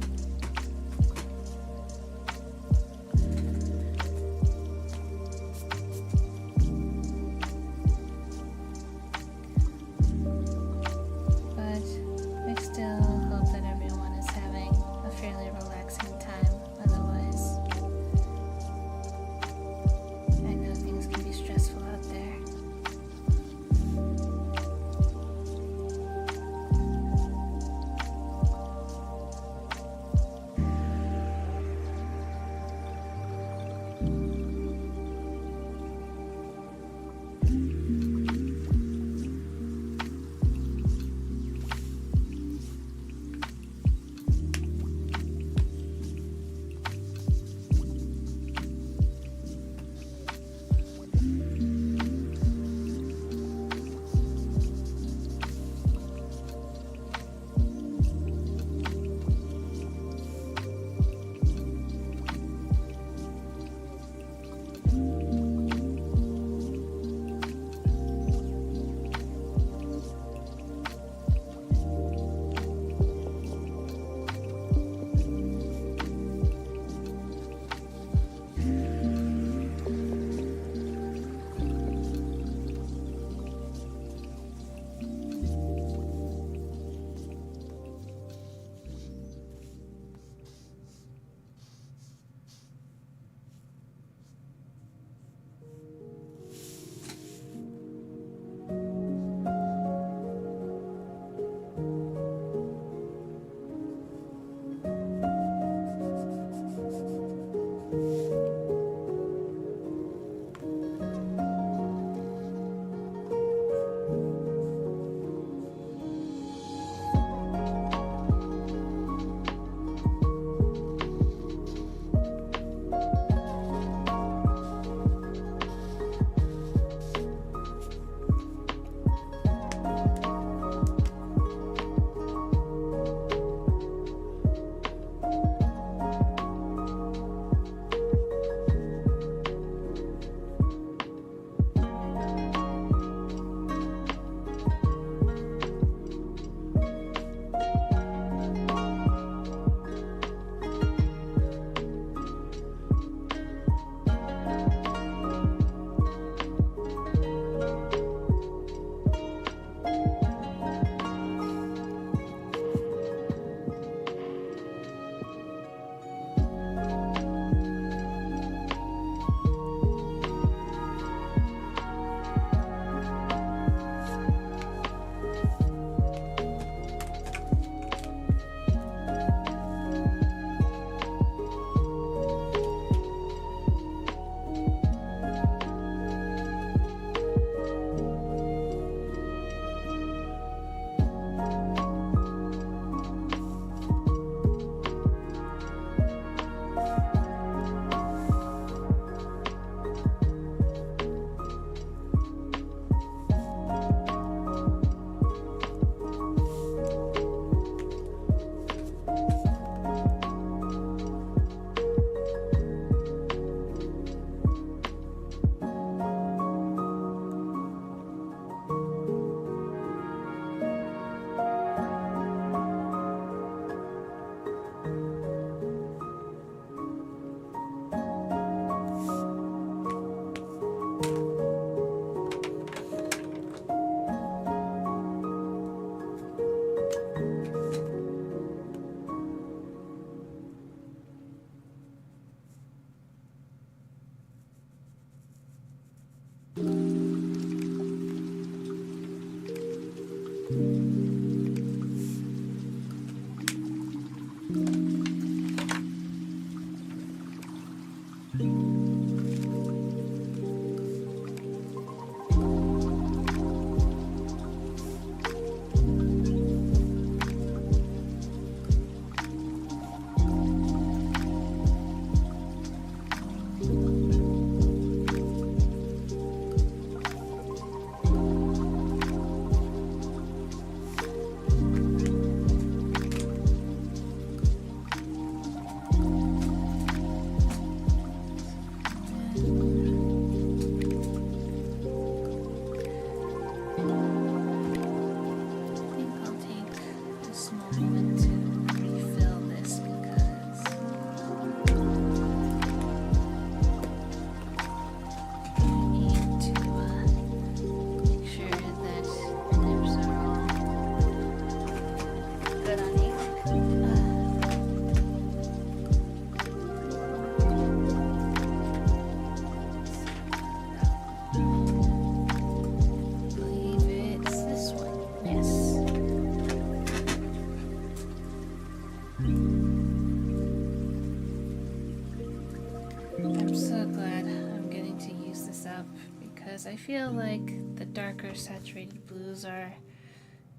feel like the darker saturated blues are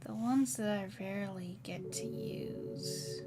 the ones that I rarely get to use.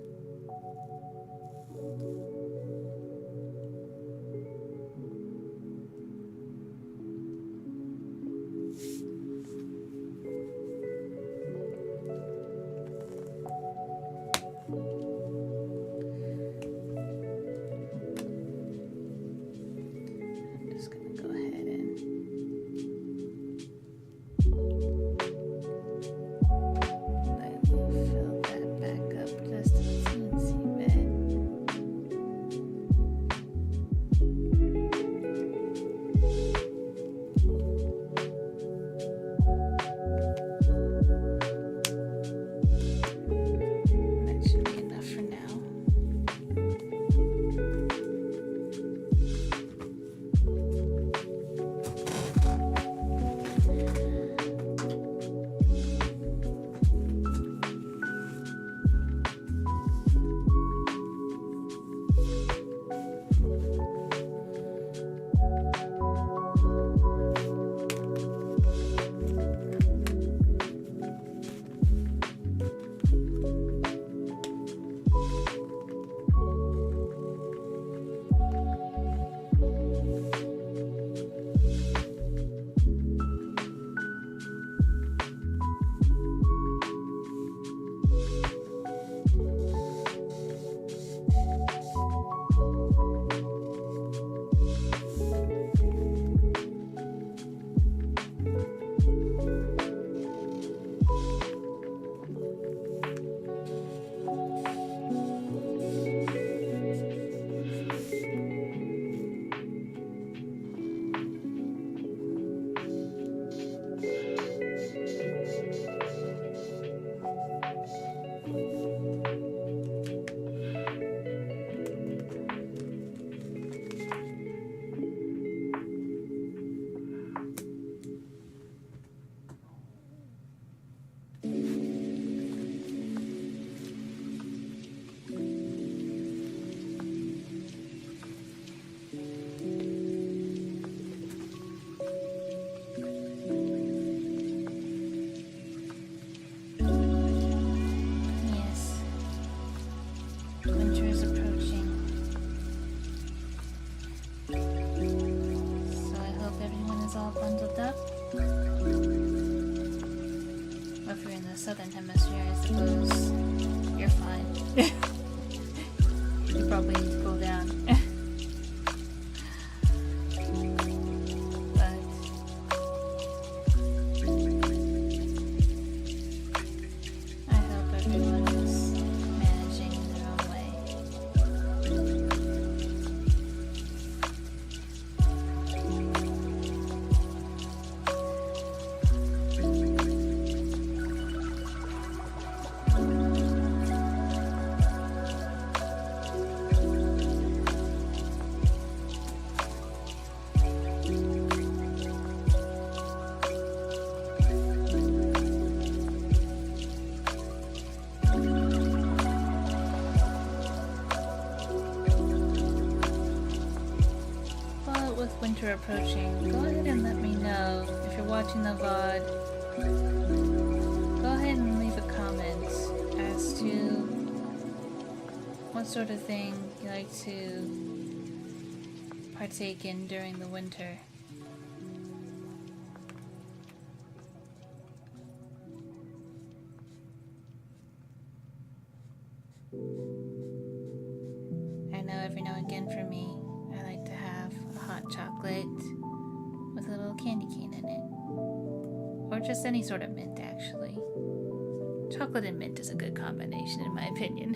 Southern Hemisphere, I suppose you're fine. You probably need to cool down. But I hope everyone is managing in their own way. With winter approaching, go ahead and let me know if you're watching the VOD. Go ahead and leave a comment as to what sort of thing you like to partake in during the winter. I know every now and again for me, I like to have a hot chocolate with a little candy cane in it. Or just any sort of mint, actually. Chocolate and mint is a good combination, in my opinion.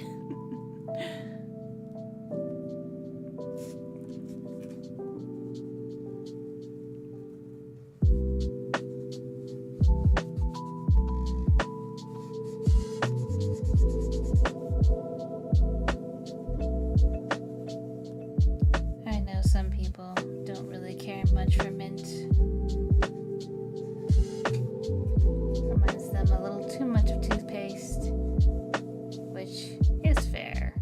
Some people don't really care much for mint. Reminds them a little too much of toothpaste, which is fair.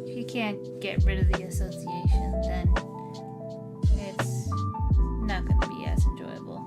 If you can't get rid of the association, then it's not going to be as enjoyable.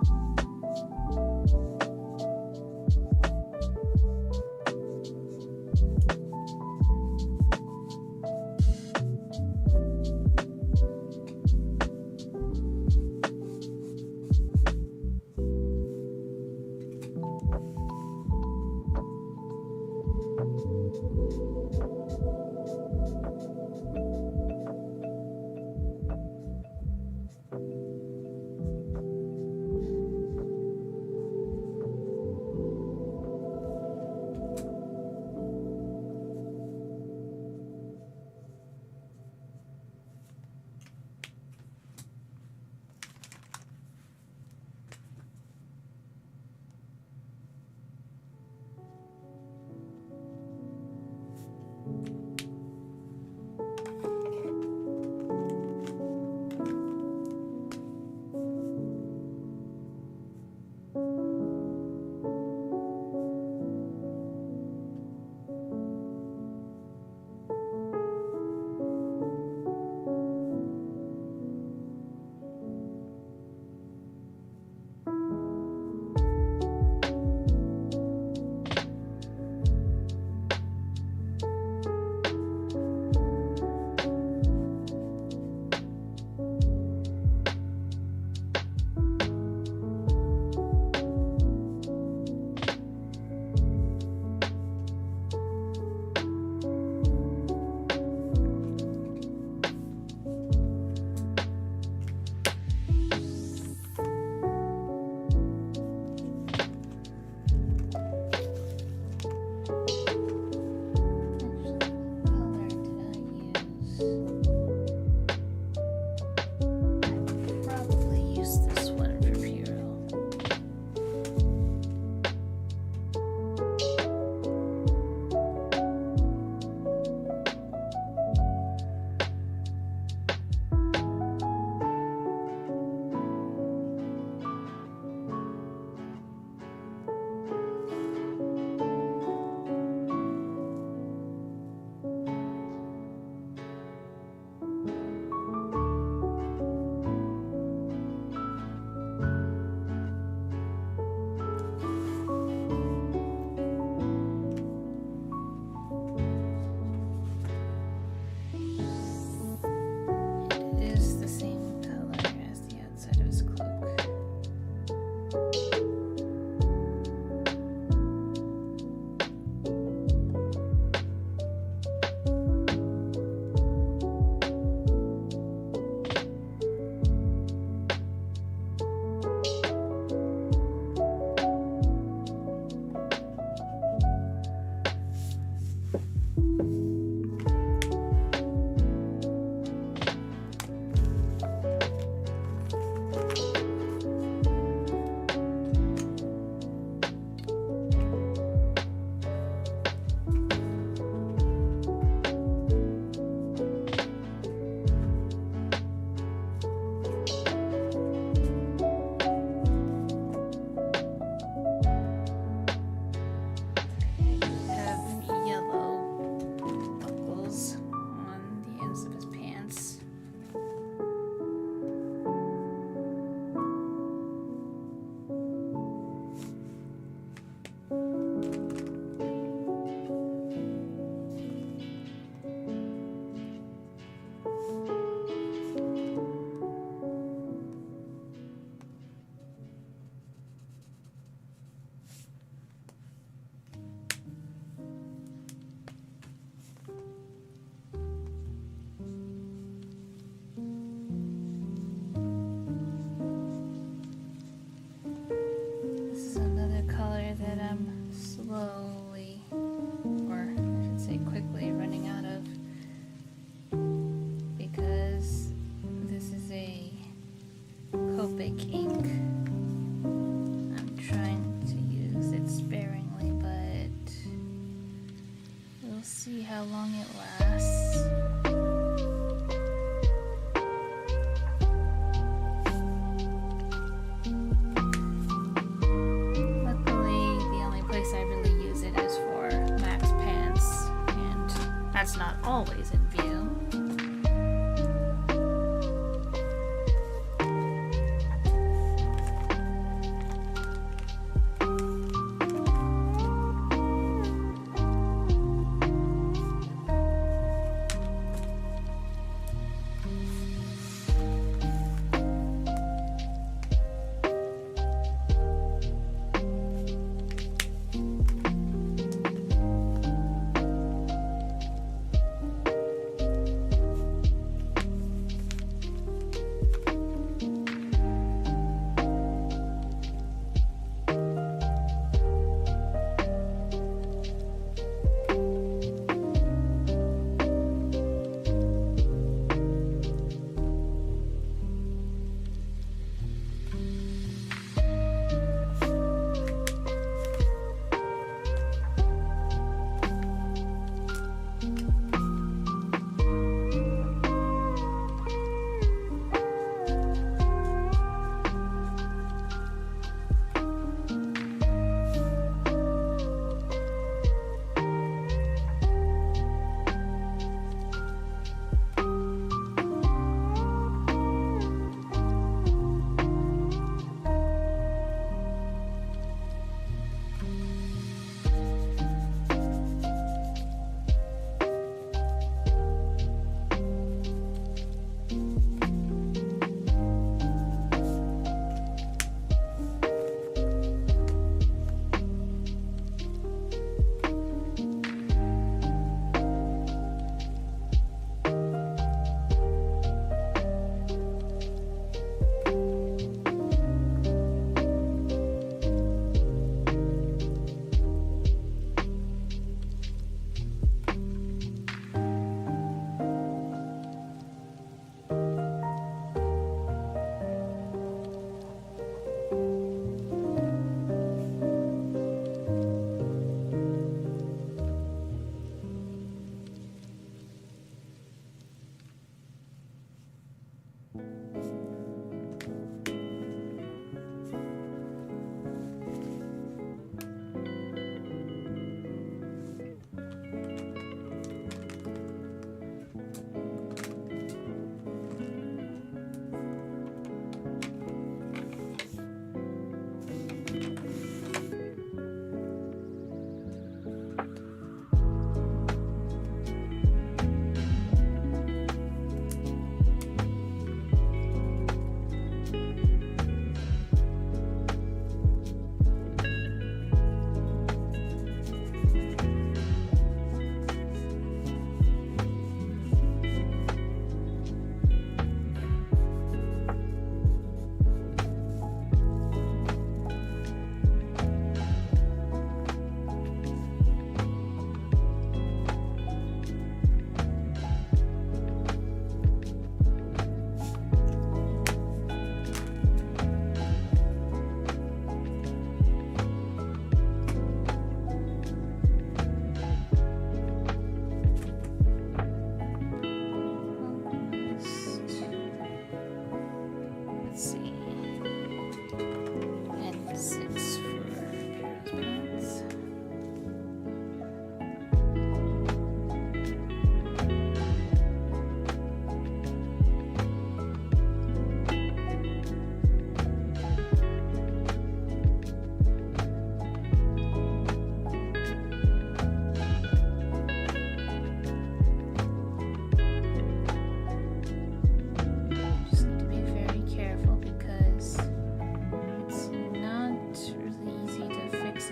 that's not always in view.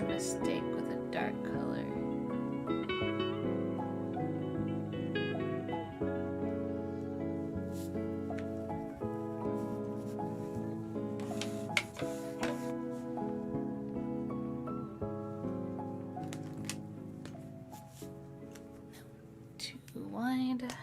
makes a mistake with a dark color. Too wide.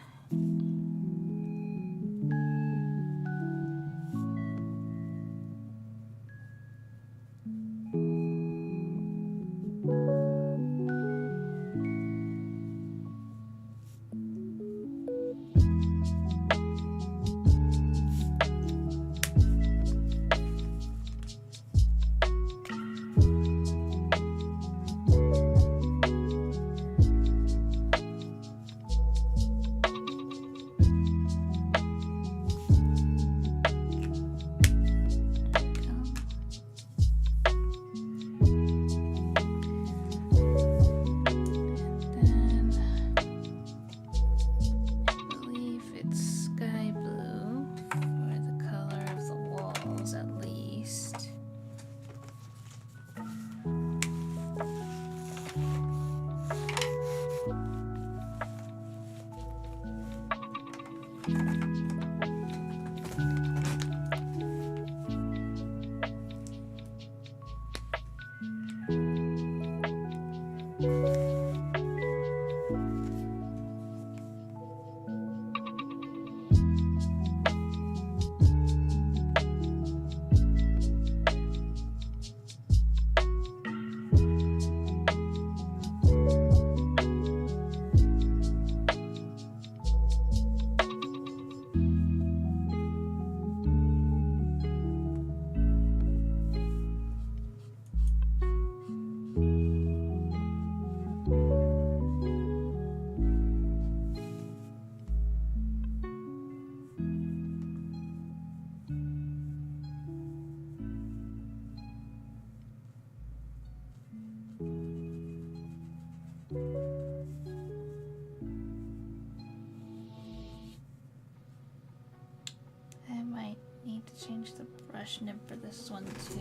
I might need to change the brush nib for this one too.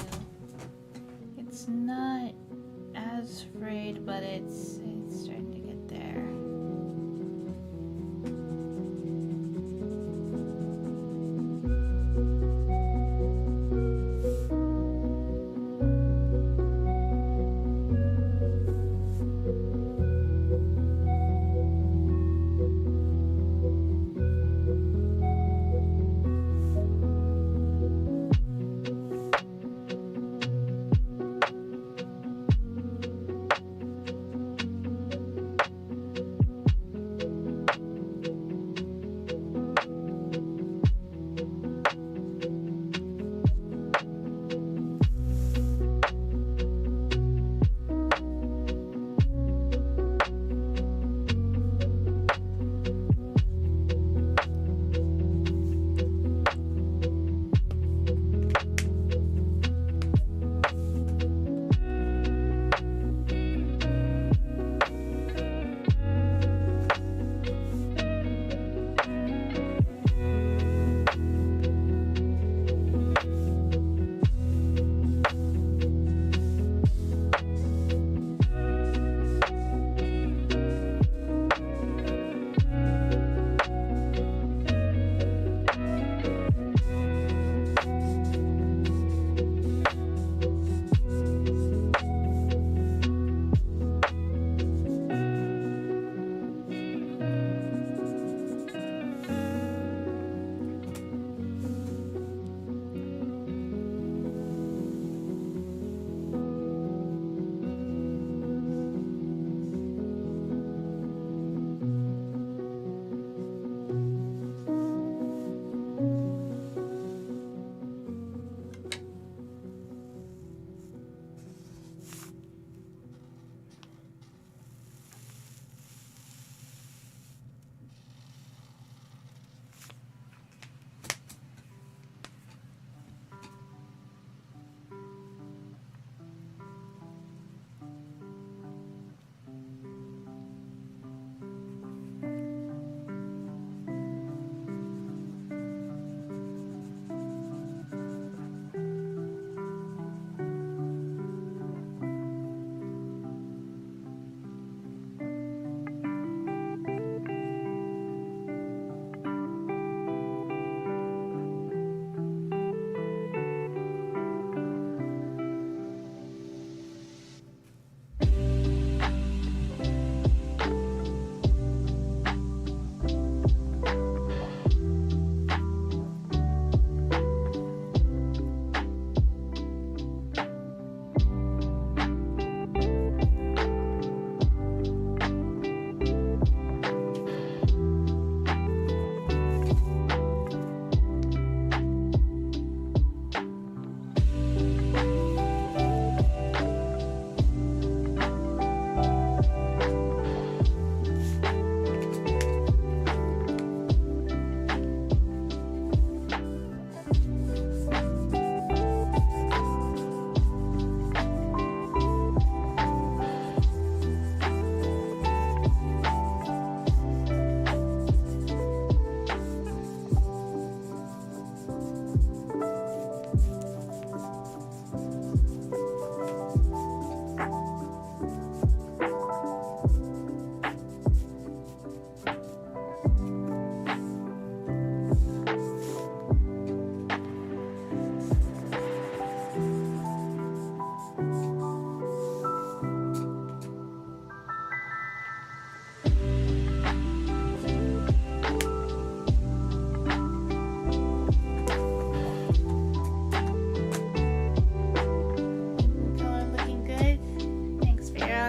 It's not as frayed, but it's starting to get there.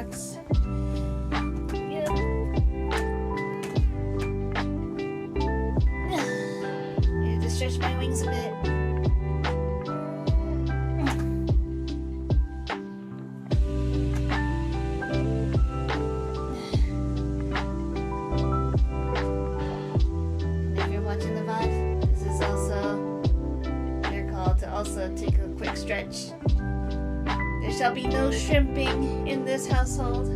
box. Yep. Need to stretch my wings a bit. If you're watching the VOD, this is also your call to also take a quick stretch. There shall be no shrimping in this household.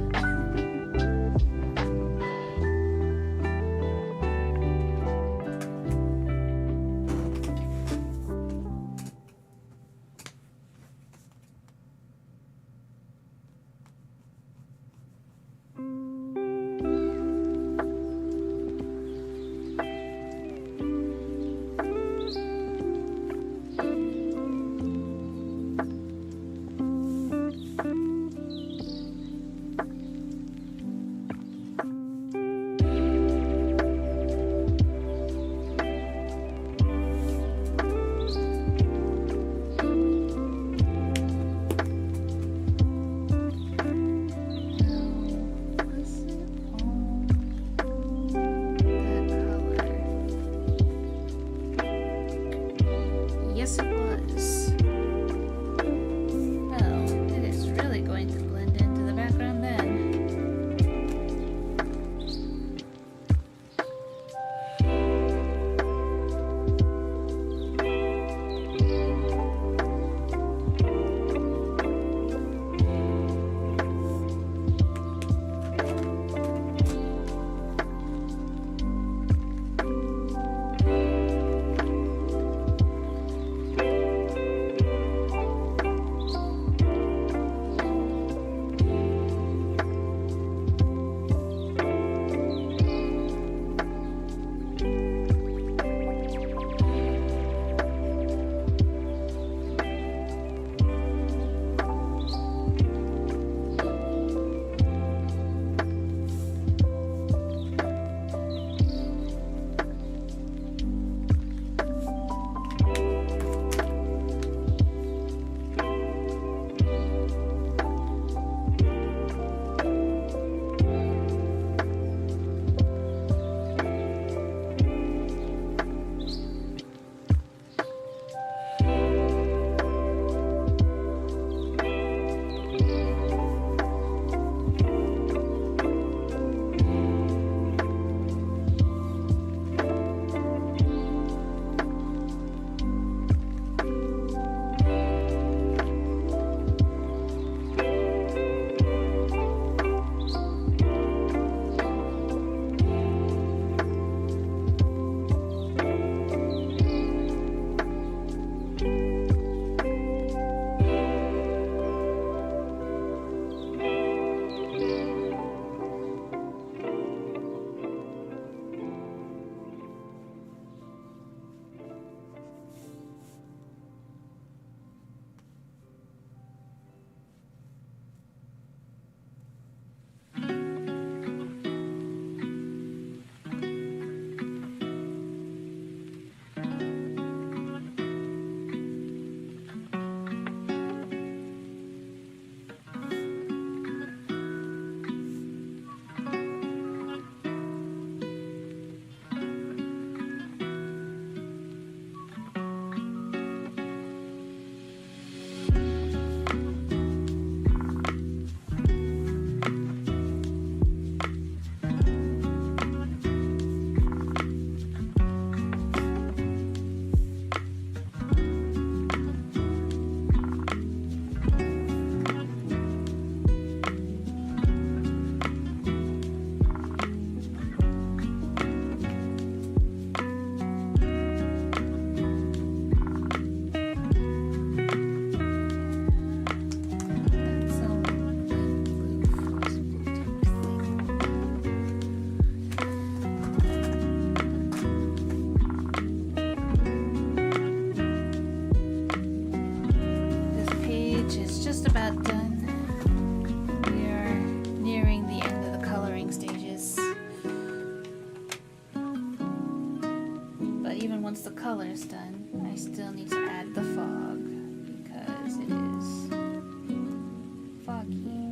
Yes, it was. Well, it is really going to blend into the background then. once the color is done, I still need to add the fog because it is foggy.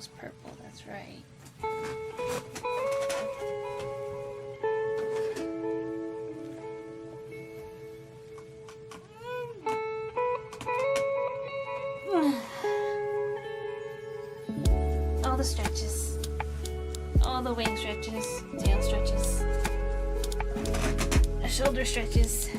was purple, that's right. All the stretches. All the wing stretches, tail stretches, shoulder stretches.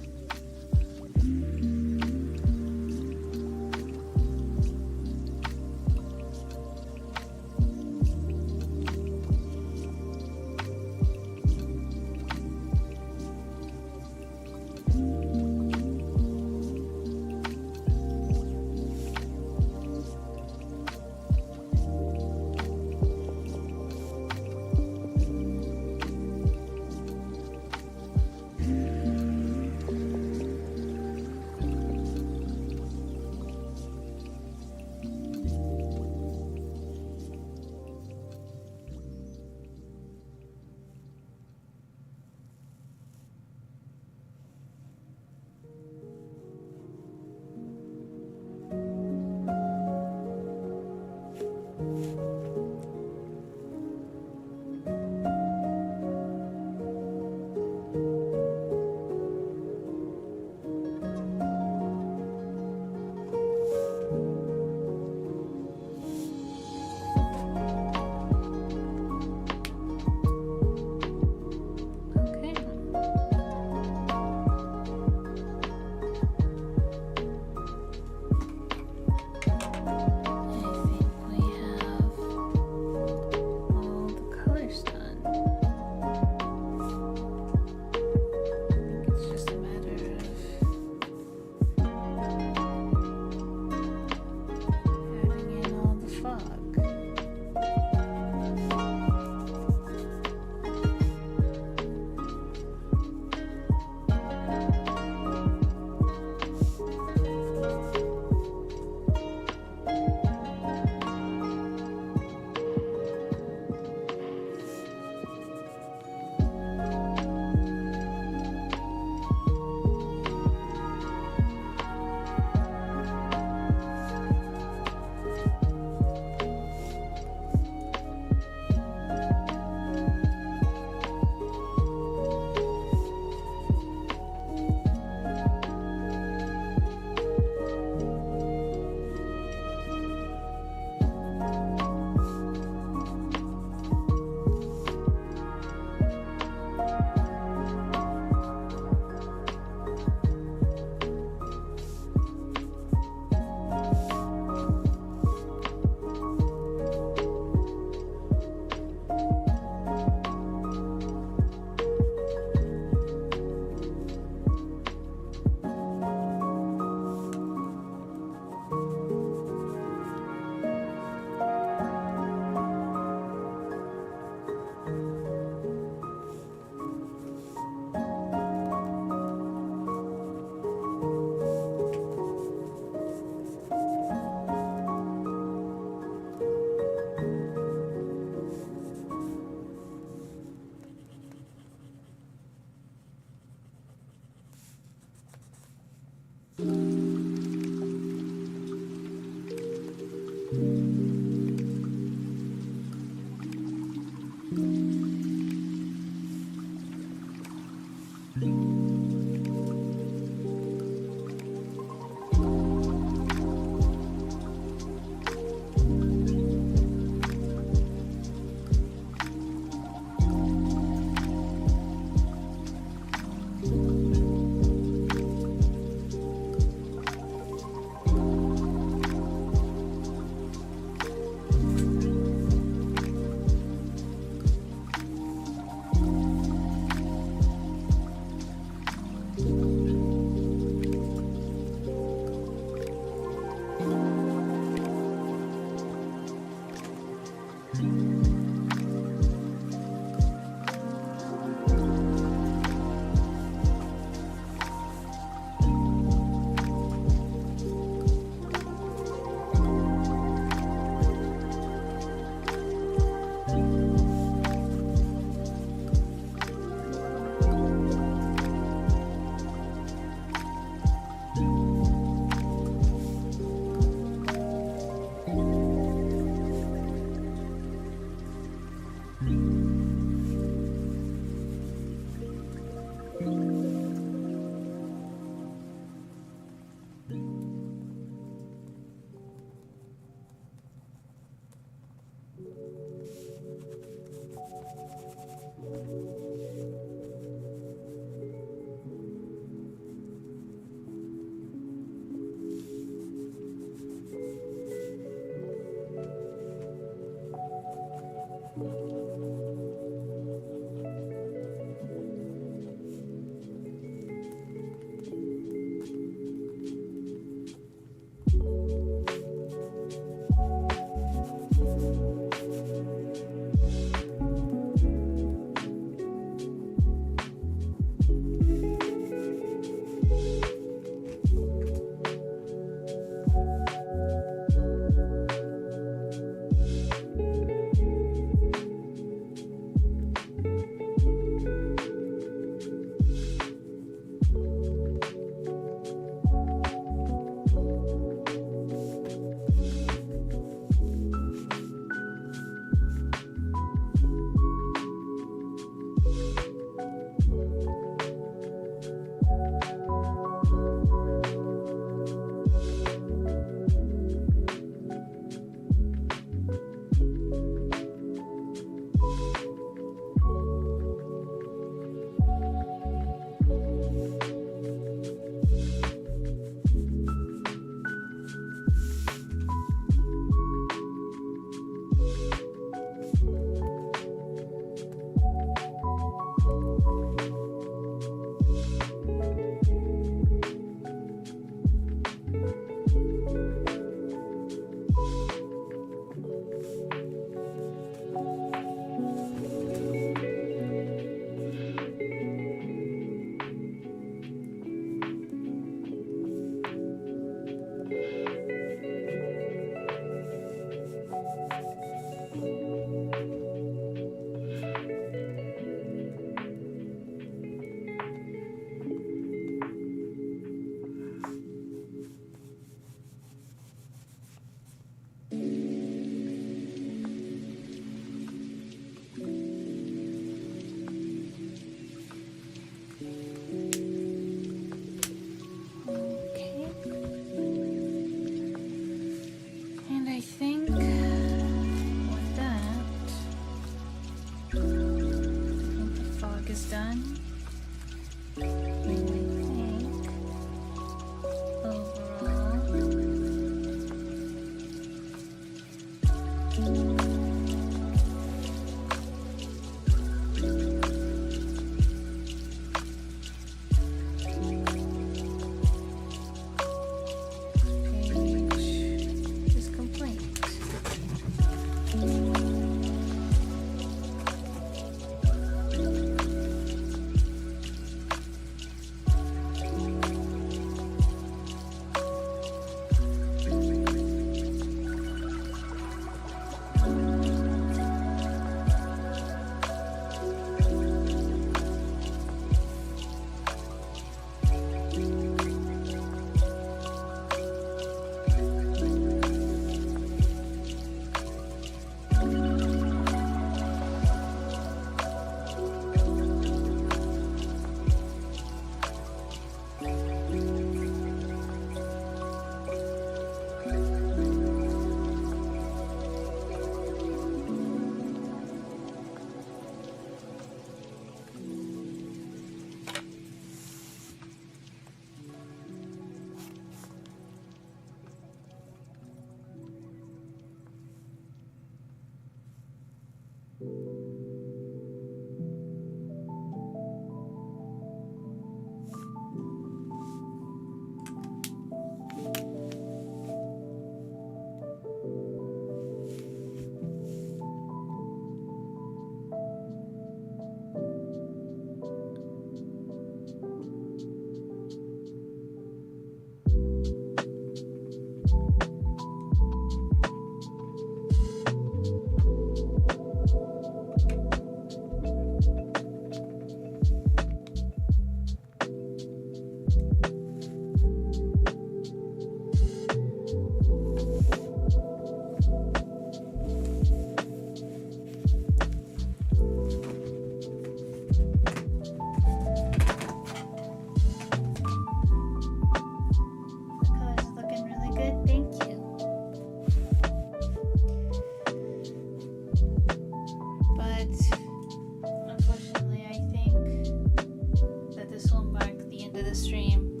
end of the stream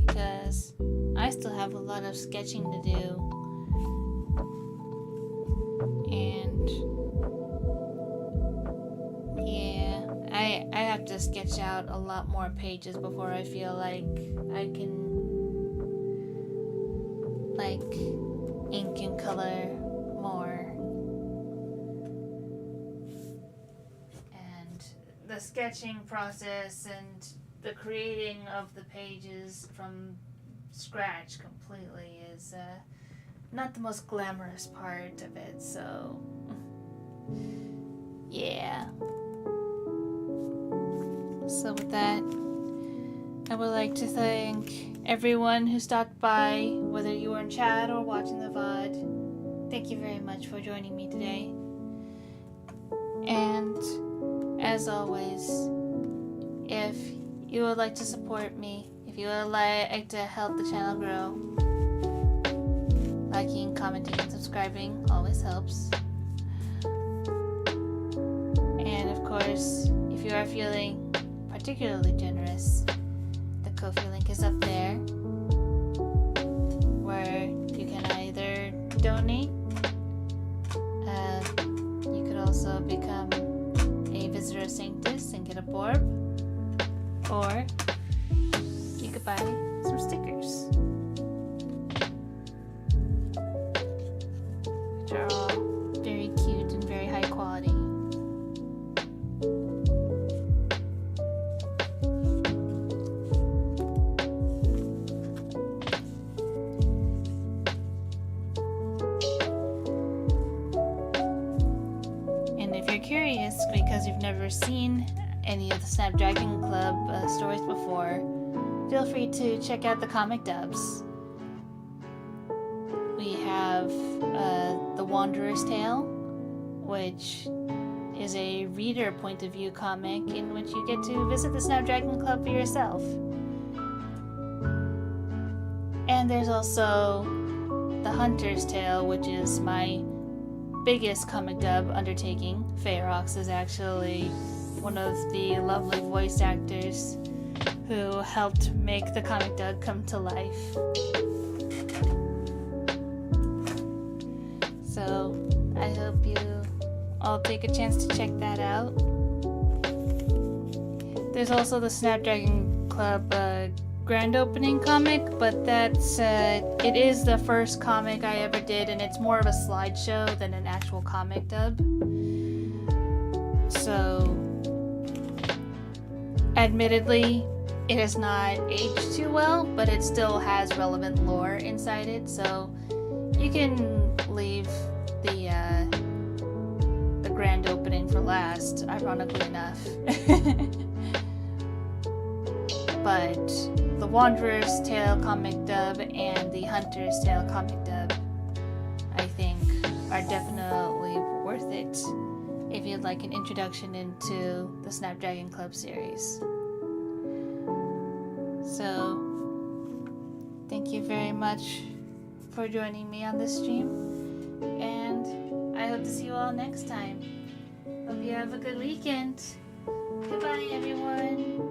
because I still have a lot of sketching to do. And yeah, I have to sketch out a lot more pages before I feel like I can ink and color more. And the sketching process and the creating of the pages from scratch completely is not the most glamorous part of it, so yeah. So with that, I would like to thank everyone who stopped by, whether you were in chat or watching the VOD. Thank you very much for joining me today. And as always, if you would like to support me, if you would like to help the channel grow, liking, commenting, and subscribing always helps. And of course, if you are feeling particularly generous, the Ko-fi link is up there, where you can either donate, you could also become a visitor sanctus and get a borb, or you could buy some stickers, which are all very cute and very high quality. Curious because you've never seen any of the Snapdragon Club stories before, feel free to check out the comic dubs. We have The Wanderer's Tale, which is a reader point of view comic in which you get to visit the Snapdragon Club for yourself. And there's also The Hunter's Tale, which is my biggest comic dub undertaking. Ferox is actually one of the lovely voice actors who helped make the comic dub come to life. So I hope you all take a chance to check that out. There's also the Snapdragon Club grand opening comic, but that's it is the first comic I ever did, and it's more of a slideshow than an actual comic dub. So admittedly, it has not aged too well, but it still has relevant lore inside it, so you can leave the grand opening for last, ironically enough. But the Wanderer's Tale comic dub and the Hunter's Tale comic dub, I think, are definitely worth it if you'd like an introduction into the Snapdragon Club series. So, thank you very much for joining me on this stream, and I hope to see you all next time. Hope you have a good weekend. Goodbye, everyone.